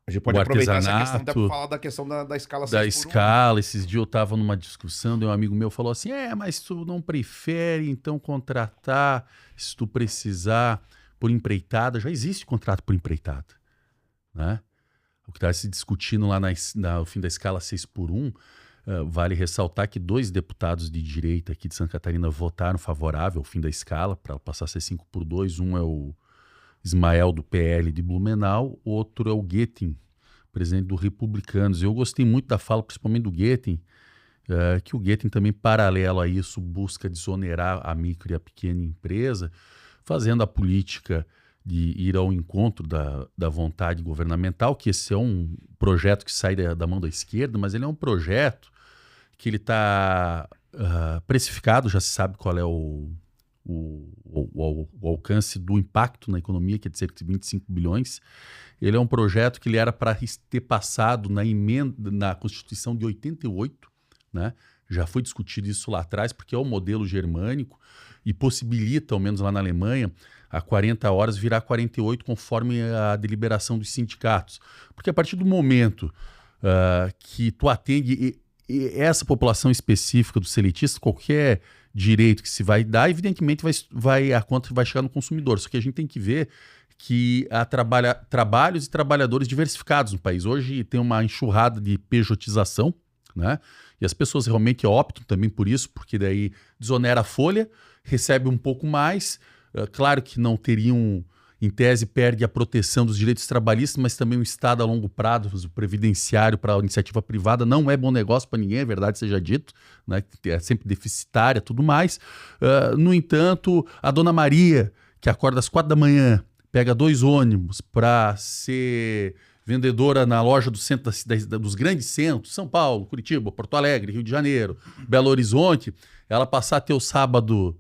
a gente pode o aproveitar essa artesanato, questão para falar da questão da escala 6x1. Da escala. Esses dias eu estava numa discussão, um amigo meu falou assim, mas tu não prefere então contratar, se tu precisar, por empreitada? Já existe contrato por empreitada, né? O que está se discutindo lá no fim da escala 6x1, vale ressaltar que 2 deputados de direita aqui de Santa Catarina votaram favorável ao fim da escala, para passar a ser 5x2. Um é o Ismael, do PL de Blumenau, outro é o Guetin, presidente do Republicanos. Eu gostei muito da fala, principalmente do Guetin, que o Guetin também, paralelo a isso, busca desonerar a micro e a pequena empresa, fazendo a política de ir ao encontro da vontade governamental, que esse é um projeto que sai da mão da esquerda, mas ele é um projeto que ele está precificado, já se sabe qual é o alcance do impacto na economia, que é de cerca de 25 bilhões. Ele é um projeto que ele era para ter passado na Constituição de 88, né? Já foi discutido isso lá atrás, porque é o modelo germânico e possibilita, ao menos lá na Alemanha, a 40 horas virar 48 conforme a deliberação dos sindicatos. Porque a partir do momento que tu atende essa população específica do seletista, qualquer direito que se vai dar, evidentemente a conta vai chegar no consumidor. Só que a gente tem que ver que há trabalhos e trabalhadores diversificados no país. Hoje tem uma enxurrada de pejotização, né? E as pessoas realmente optam também por isso, porque daí desonera a folha, recebe um pouco mais. Claro que não teriam, em tese, perde a proteção dos direitos trabalhistas, mas também o Estado a longo prazo, o previdenciário para a iniciativa privada, não é bom negócio para ninguém, é verdade seja dito, né? É sempre deficitária, tudo mais. No entanto, a dona Maria, que acorda às 4 da manhã, pega 2 ônibus para ser vendedora na loja do centro dos grandes centros, São Paulo, Curitiba, Porto Alegre, Rio de Janeiro, Belo Horizonte, ela passar até o sábado,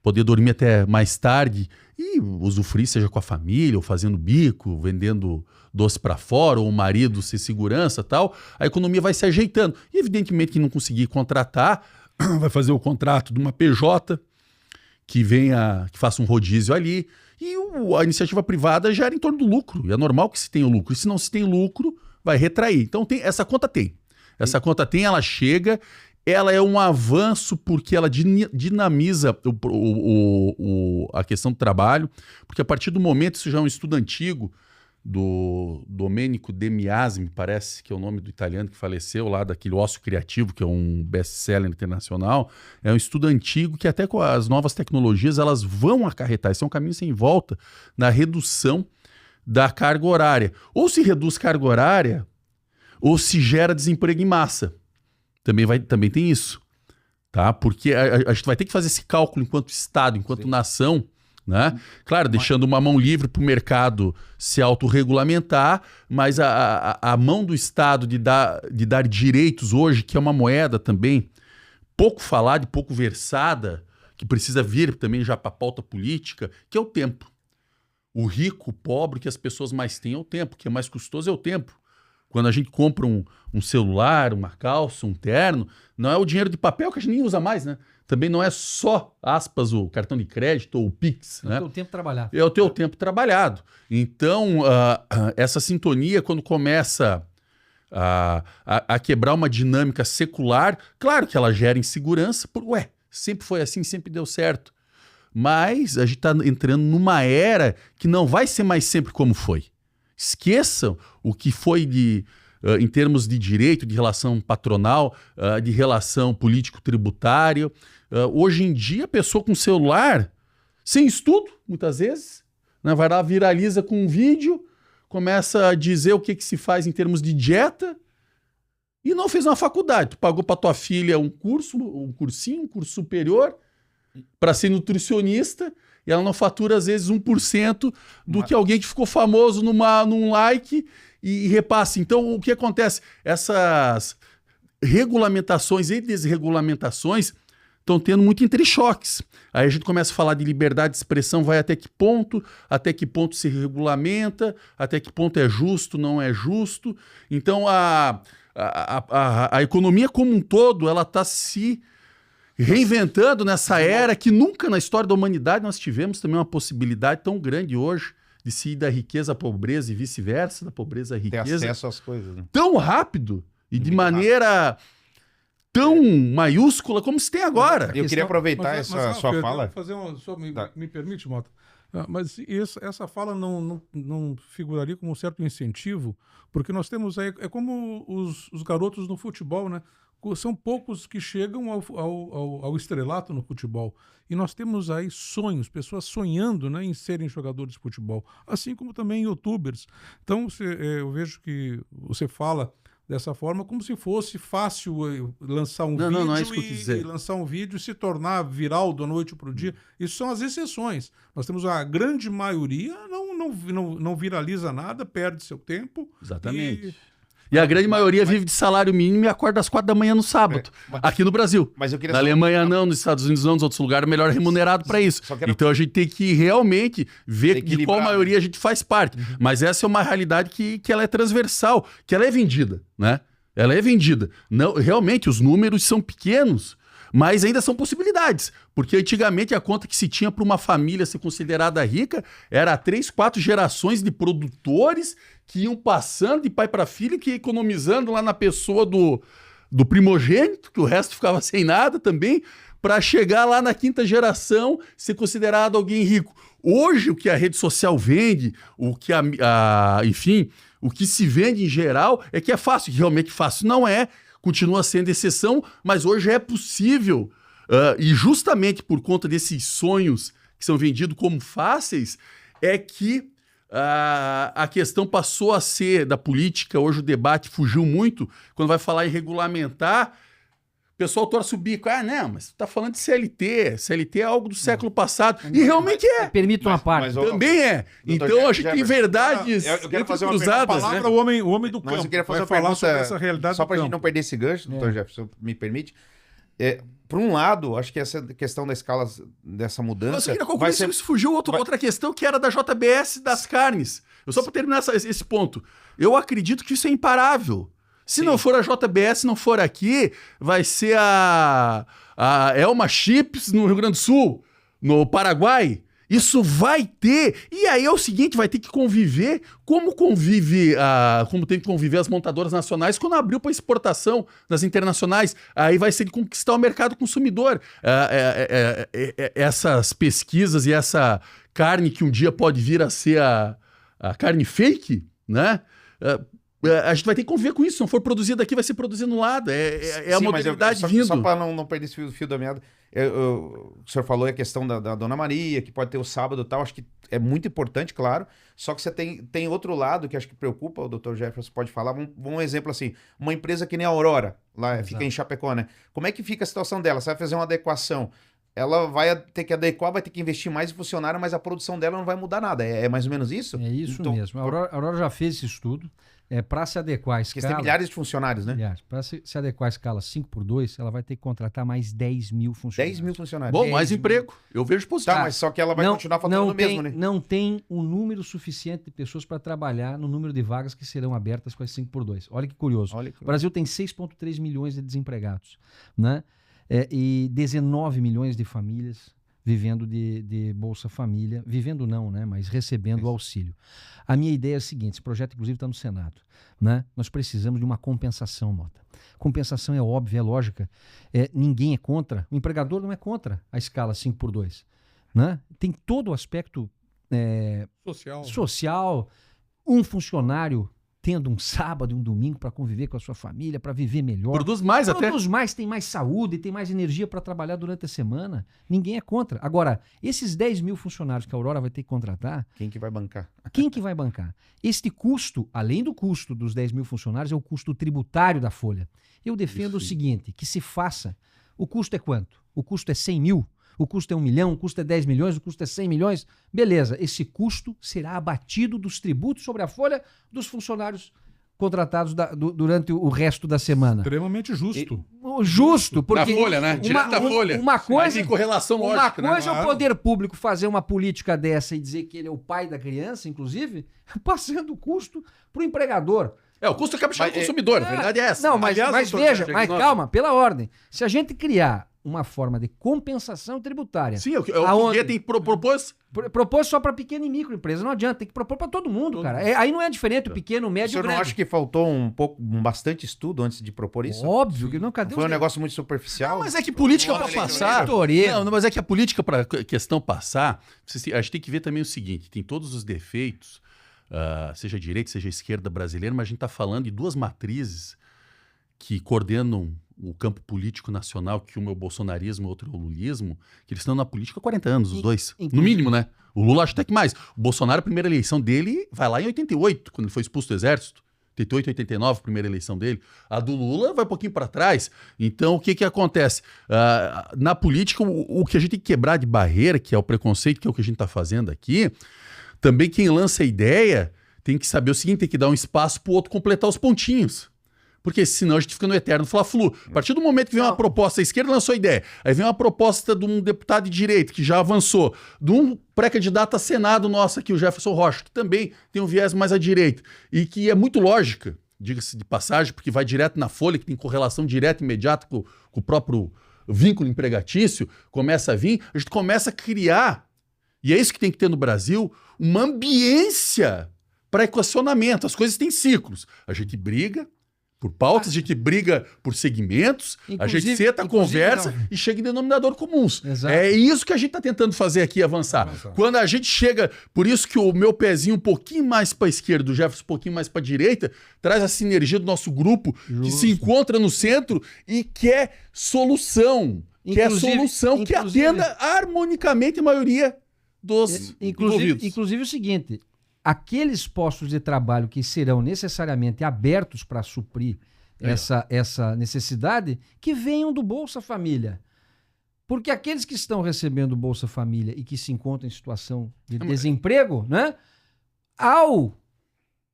poder dormir até mais tarde e usufruir, seja com a família, ou fazendo bico, vendendo doce para fora, ou o marido ser segurança e tal, a economia vai se ajeitando. E evidentemente que não conseguir contratar, vai fazer o contrato de uma PJ que faça um rodízio ali, e a iniciativa privada gera em torno do lucro. E é normal que se tenha o lucro. E se não se tem lucro, vai retrair. Então essa conta tem. Essa conta tem, ela chega, ela é um avanço porque ela dinamiza a questão do trabalho, porque a partir do momento, isso já é um estudo antigo, do Domenico De Miasi, me parece que é o nome do italiano que faleceu lá, daquele Ócio Criativo, que é um best-seller internacional. É um estudo antigo que até com as novas tecnologias elas vão acarretar, esse é um caminho sem volta, na redução da carga horária. Ou se reduz carga horária, ou se gera desemprego em massa. Também tem isso, tá? Porque a gente vai ter que fazer esse cálculo enquanto Estado, enquanto nação, né? Claro, deixando uma mão livre para o mercado se autorregulamentar, mas a mão do Estado de dar direitos hoje, que é uma moeda também pouco falada e pouco versada, que precisa vir também já para a pauta política, que é o tempo. O rico, o pobre, que as pessoas mais têm é o tempo, o que é mais custoso é o tempo. Quando a gente compra um celular, uma calça, um terno, não é o dinheiro de papel que a gente nem usa mais, né? Também não é só, aspas, o cartão de crédito ou o Pix. É o teu tempo trabalhado. É o teu tempo trabalhado. Então, essa sintonia, quando começa a quebrar uma dinâmica secular, claro que ela gera insegurança, sempre foi assim, sempre deu certo. Mas a gente está entrando numa era que não vai ser mais sempre como foi. Esqueçam o que foi em termos de direito, de relação patronal, de relação político-tributária. Hoje em dia, a pessoa com celular, sem estudo, muitas vezes, né, vai lá, viraliza com um vídeo, começa a dizer o que se faz em termos de dieta e não fez uma faculdade. Tu pagou para tua filha um cursinho, um curso superior para ser nutricionista, e ela não fatura, às vezes, 1% do que alguém que ficou famoso num like e repassa. Então, o que acontece? Essas regulamentações e desregulamentações estão tendo muito entrechoques. Aí a gente começa a falar de liberdade de expressão, vai até que ponto se regulamenta, até que ponto é justo, não é justo. Então a economia como um todo, ela está se reinventando nessa era que nunca na história da humanidade nós tivemos também uma possibilidade tão grande hoje de se ir da riqueza à pobreza e vice-versa, da pobreza à riqueza. Ter acesso às coisas. Né? Tão rápido e de maneira tão maiúscula como se tem agora. Eu queria aproveitar essa sua fala. Me permite, Mota? Mas essa fala não figuraria como um certo incentivo, porque nós temos aí, é como os garotos no futebol, né? São poucos que chegam ao estrelato no futebol. E nós temos aí sonhos, pessoas sonhando, né, em serem jogadores de futebol, assim como também youtubers. Então, eu vejo que você fala dessa forma como se fosse fácil lançar um vídeo não é isso que eu quis dizer. E lançar um vídeo e se tornar viral da noite para o dia. Isso são as exceções. Nós temos a grande maioria não viraliza nada, perde seu tempo. Exatamente. E a grande maioria vive de salário mínimo e acorda às 4 da manhã no sábado. Aqui no Brasil. Mas eu queria na Alemanha não, nos Estados Unidos não, nos outros lugares é melhor remunerado para isso. Então a gente tem que realmente ver de qual maioria a gente faz parte. Mas essa é uma realidade que ela é transversal, que ela é vendida, né? Ela é vendida. Não, realmente, os números são pequenos, mas ainda são possibilidades. Porque antigamente a conta que se tinha para uma família ser considerada rica era 3, 4 gerações de produtores que iam passando de pai para filho, que ia economizando lá na pessoa do primogênito, que o resto ficava sem nada também, para chegar lá na 5ª geração ser considerado alguém rico. Hoje, o que a rede social vende, o que enfim, o que se vende em geral é que é fácil, que realmente fácil não é, continua sendo exceção, mas hoje é possível, e justamente por conta desses sonhos que são vendidos como fáceis, é que a questão passou a ser da política. Hoje o debate fugiu muito, quando vai falar em regulamentar, o pessoal torce o bico. Não, mas você está falando de CLT. CLT é algo do século passado. E realmente é. Permite uma parte. Também é. Então a gente tem verdades eu quero fazer uma cruzadas. Palavra, né? o homem do campo. Mas eu queria fazer uma falar pergunta sobre essa realidade só para a gente não perder esse gancho, doutor Jefferson, me permite. Por um lado, acho que essa questão da escala dessa mudança... Mas eu queria concluir, isso fugiu outra questão, que era da JBS das carnes. Só para terminar esse ponto. Eu acredito que isso é imparável. Se não for a JBS, não for aqui, vai ser a Elma Chips no Rio Grande do Sul, no Paraguai. Isso vai ter. E aí é o seguinte, vai ter que conviver como tem que conviver as montadoras nacionais quando abriu para exportação das internacionais. Aí vai ser de conquistar o mercado consumidor. Essas pesquisas e essa carne que um dia pode vir a ser a carne fake, né? A gente vai ter que conviver com isso. Se não for produzido aqui, vai ser produzido no lado. A modernidade vindo. Só para não perder esse fio da meada, o senhor falou a questão da Dona Maria, que pode ter o sábado e tal. Acho que é muito importante, claro. Só que você tem outro lado que acho que preocupa, o doutor Jefferson pode falar. Um exemplo assim, uma empresa que nem a Aurora, lá fica em Chapecó, né? Como é que fica a situação dela? Você vai fazer uma adequação. Ela vai ter que adequar, vai ter que investir mais em funcionário, mas a produção dela não vai mudar nada. É mais ou menos isso? É isso então, mesmo. A Aurora já fez esse estudo. Para se adequar à escala... Porque tem milhares de funcionários, né? Para se adequar à escala 5x2, ela vai ter que contratar mais 10 mil funcionários. 10 mil funcionários. Bom, mais emprego. Eu vejo positivo. Tá, mas só que ela vai continuar faturando o mesmo, né? Não tem um número suficiente de pessoas para trabalhar no número de vagas que serão abertas com as 5x2. Olha que curioso. O Brasil tem 6,3 milhões de desempregados, né? E 19 milhões de famílias vivendo de Bolsa Família, vivendo não, né, mas recebendo o auxílio. A minha ideia é a seguinte, esse projeto inclusive está no Senado, né? Nós precisamos de uma compensação, Mota. Compensação é óbvia, é lógica, ninguém é contra, o empregador não é contra a escala 5x2, né? Tem todo o aspecto social, um funcionário tendo um sábado e um domingo para conviver com a sua família, para viver melhor. Produz mais, tem mais saúde, tem mais energia para trabalhar durante a semana. Ninguém é contra. Agora, esses 10 mil funcionários que a Aurora vai ter que contratar... Quem que vai bancar? Quem que vai bancar? Este custo, além do custo dos 10 mil funcionários, é o custo tributário da folha. Eu defendo o seguinte, que se faça... O custo é quanto? O custo é 100 mil? O custo é 1 milhão, o custo é 10 milhões, o custo é 100 milhões. Beleza, esse custo será abatido dos tributos sobre a folha dos funcionários contratados durante o resto da semana. Extremamente justo. justo, porque Na folha, né? Direto da folha. uma Mas coisa, tem correlação uma lógica, coisa é né? o poder público fazer uma política dessa e dizer que ele é o pai da criança, inclusive, passando o custo para o empregador. O custo acaba chegando ao consumidor, a verdade é essa. Não, mas Aliás, doutor veja, Sérgio mas Aguinaldo, calma, pela ordem. Se a gente criar uma forma de compensação tributária, Sim, o aonde- que tem propôs. propor só para pequena e microempresa, não adianta, tem que propor para todo mundo, cara. Aí não é diferente o pequeno, o O médio e o senhor não grande. acha que faltou bastante estudo antes de propor isso? Óbvio que não, cadê Foi um os negócio muito superficial? Mas é que política para passar. eleitoreiro. Não, mas é que a política para a questão passar, a gente tem que ver também o seguinte: tem todos os defeitos, seja direita, seja esquerda brasileira, mas a gente está falando de duas matrizes que coordenam o campo político nacional, que um é o bolsonarismo e outro é o lulismo, que eles estão na política há 40 anos, os dois. No mínimo, né? O Lula acho até que mais. O Bolsonaro, a primeira eleição dele, vai lá em 88, quando ele foi expulso do exército. 88, 89, primeira eleição dele. A do Lula vai um pouquinho para trás. Então, o que que acontece? Na política, o que a gente tem que quebrar de barreira, que é o preconceito, que é o que a gente está fazendo aqui, também quem lança a ideia tem que saber o seguinte, tem que dar um espaço para o outro completar os pontinhos. Porque senão a gente fica no eterno fla-flu. A partir do momento que vem uma proposta, a esquerda lançou a ideia, aí vem uma proposta de um deputado de direita, que já avançou, de um pré-candidato a Senado nosso aqui, o Jefferson Rocha, que também tem um viés mais à direita, e que é muito lógica, diga-se de passagem, porque vai direto na folha, que tem correlação direta e imediata com o próprio vínculo empregatício, começa a vir, a gente começa a criar, e é isso que tem que ter no Brasil, uma ambiência para equacionamento. As coisas têm ciclos. A gente briga por pautas, a gente briga por segmentos, a gente senta, conversa e chega em denominador comuns. Exato. É isso que a gente está tentando fazer aqui, avançar. Quando a gente chega, por isso que o meu pezinho um pouquinho mais para a esquerda, o Jefferson um pouquinho mais para a direita, traz a sinergia do nosso grupo, que se encontra no centro e quer solução. Quer solução que atenda harmonicamente a maioria dos envolvidos. Inclusive o seguinte, aqueles postos de trabalho que serão necessariamente abertos para suprir essa necessidade, que venham do Bolsa Família. Porque aqueles que estão recebendo Bolsa Família e que se encontram em situação de desemprego, né, ao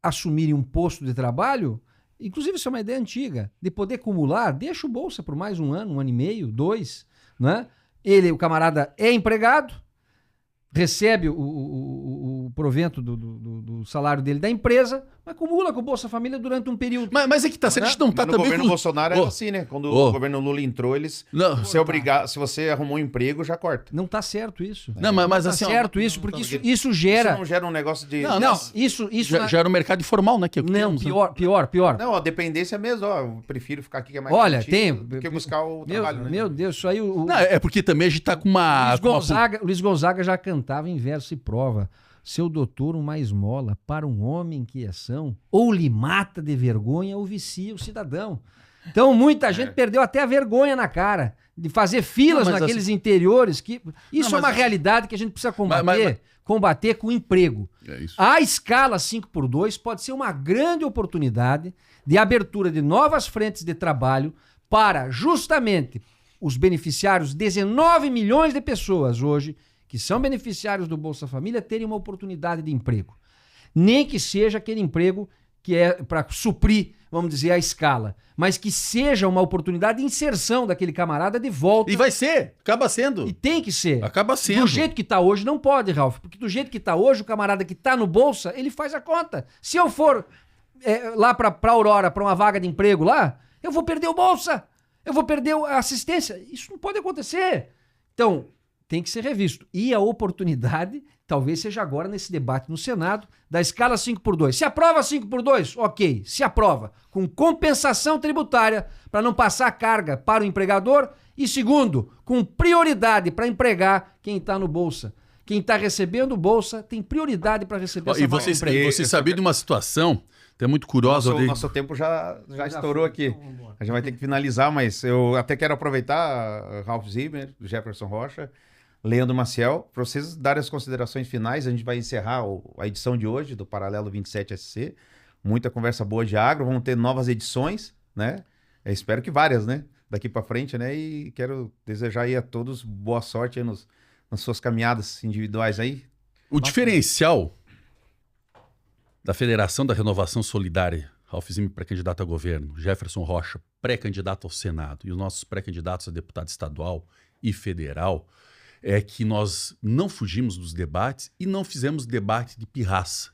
assumirem um posto de trabalho, inclusive isso é uma ideia antiga, de poder acumular, deixa o Bolsa por mais um ano e meio, 2, né? O camarada é empregado, recebe o provento do salário dele da empresa, mas acumula com o Bolsa Família durante um período. Mas é que tá, se a gente não tá no também... governo Bolsonaro era assim, né? Quando o governo Lula entrou, eles... Se você arrumou um emprego, já corta. Não tá certo isso. Não, mas Tá assim... certo isso, porque isso gera... Isso não gera um negócio de... Isso Já era o mercado informal, né? Que não, temos, né? pior. Não, a dependência mesmo, ó. Eu prefiro ficar aqui que é mais Olha, garantido do que buscar o trabalho, né? Meu Deus, isso aí... Não, é porque também a gente tá com uma... Luiz Gonzaga já cantava em verso e prova. Seu doutor, uma esmola para um homem que é são, ou lhe mata de vergonha ou vicia o cidadão. Então muita gente perdeu até a vergonha na cara de fazer filas naqueles interiores. Isso é uma realidade que a gente precisa combater com emprego. É isso. A escala 5x2 pode ser uma grande oportunidade de abertura de novas frentes de trabalho para justamente os beneficiários, 19 milhões de pessoas hoje, que são beneficiários do Bolsa Família, terem uma oportunidade de emprego. Nem que seja aquele emprego que é para suprir, vamos dizer, a escala, mas que seja uma oportunidade de inserção daquele camarada de volta. E vai ser, acaba sendo. E tem que ser. Acaba sendo. Do jeito que está hoje, não pode, Ralf, porque do jeito que está hoje, o camarada que está no Bolsa, ele faz a conta. Se eu for lá para Aurora, para uma vaga de emprego lá, eu vou perder o Bolsa, eu vou perder a assistência. Isso não pode acontecer. Então, tem que ser revisto. E a oportunidade talvez seja agora nesse debate no Senado da escala 5x2. Se aprova 5x2, ok. Se aprova com compensação tributária para não passar carga para o empregador e, segundo, com prioridade para empregar quem está no Bolsa. Quem está recebendo o Bolsa tem prioridade para receber essa vaga de emprego. Você sabia de uma situação até muito curiosa. Nosso tempo já estourou aqui. Então, a gente vai ter que finalizar, mas eu até quero aproveitar Ralf Zimmer, Jefferson Rocha, Leandro Maciel, para vocês darem as considerações finais. A gente vai encerrar a edição de hoje do Paralelo 27 SC. Muita conversa boa de agro. Vamos ter novas edições, né? Eu espero que várias, né? Daqui para frente, né? E quero desejar aí a todos boa sorte aí nas suas caminhadas individuais aí. O diferencial da Federação da Renovação Solidária Ralph Zimmer, pré-candidato a governo, Jefferson Rocha, pré-candidato ao Senado, e os nossos pré-candidatos a deputado estadual e federal, é que nós não fugimos dos debates e não fizemos debate de pirraça.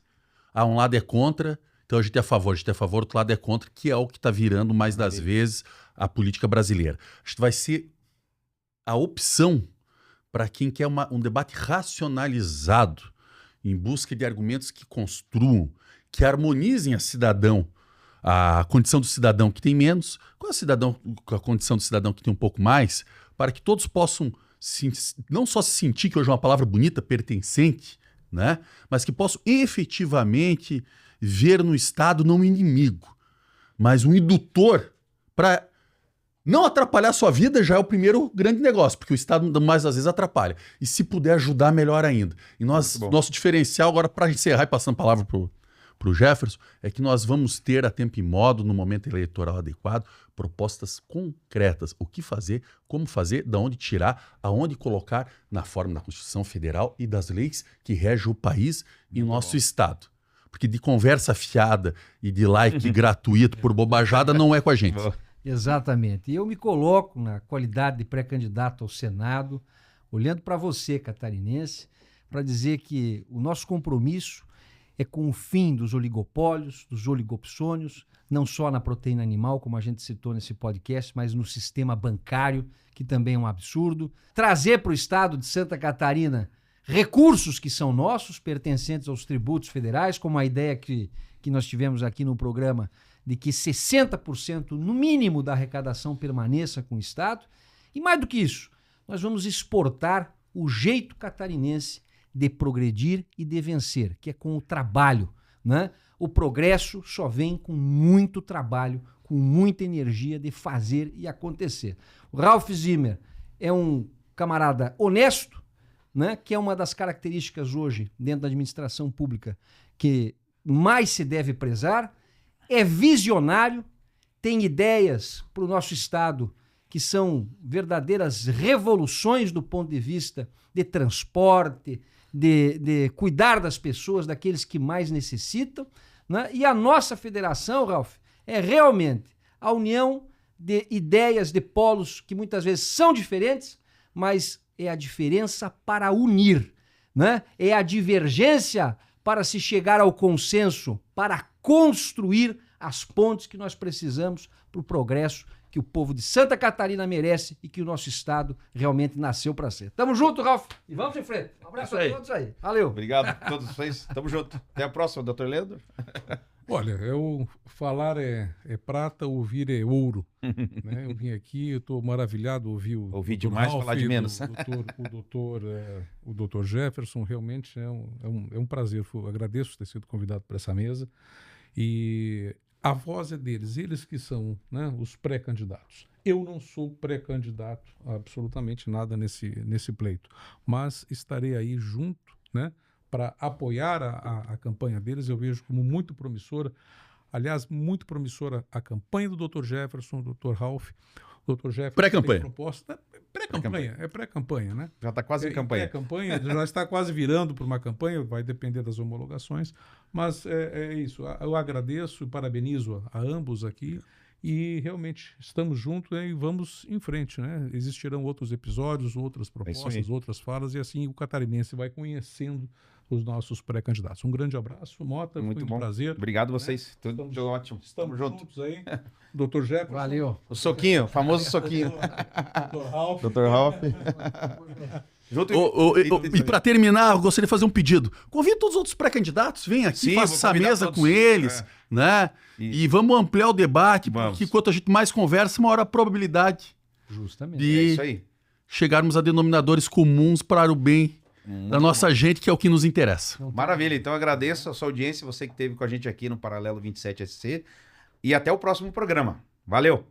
Um lado é contra, então a gente é a favor, outro lado é contra, que é o que está virando mais das vezes a política brasileira. Acho que vai ser a opção para quem quer um debate racionalizado, em busca de argumentos que construam, que harmonizem a condição do cidadão que tem menos com a condição do cidadão que tem um pouco mais, para que todos possam não só se sentir, que hoje é uma palavra bonita, pertencente, né? Mas que possam efetivamente ver no Estado não um inimigo, mas um indutor para não atrapalhar a sua vida. Já é o primeiro grande negócio, porque o Estado mais às vezes atrapalha. E se puder ajudar, melhor ainda. E nosso diferencial, agora para encerrar e passando a palavra para o Jefferson, é que nós vamos ter a tempo e modo, no momento eleitoral adequado, propostas concretas. O que fazer, como fazer, de onde tirar, aonde colocar na forma da Constituição Federal e das leis que regem o país e o nosso Estado. Porque de conversa fiada e de like gratuito por bobajada não é com a gente. Exatamente. E eu me coloco na qualidade de pré-candidato ao Senado, olhando para você, catarinense, para dizer que o nosso compromisso é com o fim dos oligopólios, dos oligopsônios, não só na proteína animal, como a gente citou nesse podcast, mas no sistema bancário, que também é um absurdo. Trazer para o estado de Santa Catarina recursos que são nossos, pertencentes aos tributos federais, como a ideia que nós tivemos aqui no programa, de que 60% no mínimo da arrecadação permaneça com o estado. E mais do que isso, nós vamos exportar o jeito catarinense de progredir e de vencer, que é com o trabalho, né? O progresso só vem com muito trabalho, com muita energia de fazer e acontecer. O Ralph Zimmer é um camarada honesto, né? Que é uma das características hoje dentro da administração pública que mais se deve prezar, é visionário, tem ideias para o nosso estado que são verdadeiras revoluções do ponto de vista de transporte, de cuidar das pessoas, daqueles que mais necessitam, né? E a nossa federação, Ralph, é realmente a união de ideias, de polos que muitas vezes são diferentes, mas é a diferença para unir, né? É a divergência para se chegar ao consenso, para construir as pontes que nós precisamos para o progresso que o povo de Santa Catarina merece e que o nosso estado realmente nasceu para ser. Tamo junto, Ralph, e vamos em frente. Um abraço a todos aí. Valeu. Obrigado a todos vocês. Tamo junto. Até a próxima, doutor Leandro. Olha, falar é prata, ouvir é ouro. Né? Eu vim aqui, eu estou maravilhado, ouvi demais, Ralph, falar de menos. O doutor Jefferson, realmente é um prazer. Eu agradeço ter sido convidado para essa mesa. E a voz é deles, eles que são, né, os pré-candidatos. Eu não sou pré-candidato a absolutamente nada nesse pleito, mas estarei aí junto, né, para apoiar a campanha deles. Eu vejo como muito promissora, aliás, muito promissora a campanha do Dr. Jefferson, do Dr. Ralph. O Dr. Jefferson pré-campanha. tem proposta, é pré-campanha, né? Já está quase em campanha. Pré-campanha, já está quase virando para uma campanha, vai depender das homologações, mas é isso. Eu agradeço e parabenizo a ambos aqui e realmente estamos juntos, né, e vamos em frente, né? Existirão outros episódios, outras propostas, outras falas e assim o catarinense vai conhecendo os nossos pré-candidatos. Um grande abraço, Mota, muito foi um bom. prazer. Obrigado a vocês. Tudo ótimo. Estamos juntos aí. Dr. Jefferson. Valeu. O soquinho, o famoso soquinho. Dr. Ralph. Dr. Ralph. Junto E para terminar, eu gostaria de fazer um pedido. Convide todos os outros pré-candidatos, vem aqui, Sim, faça vou essa convidar mesa todos. com eles, né? E vamos ampliar o debate, Vamos. porque quanto a gente mais conversa, maior a probabilidade Justamente. É de isso aí. chegarmos a denominadores comuns para o bem da nossa gente, que é o que nos interessa. Maravilha, então agradeço a sua audiência, você que esteve com a gente aqui no Paralelo 27SC e até o próximo programa. Valeu!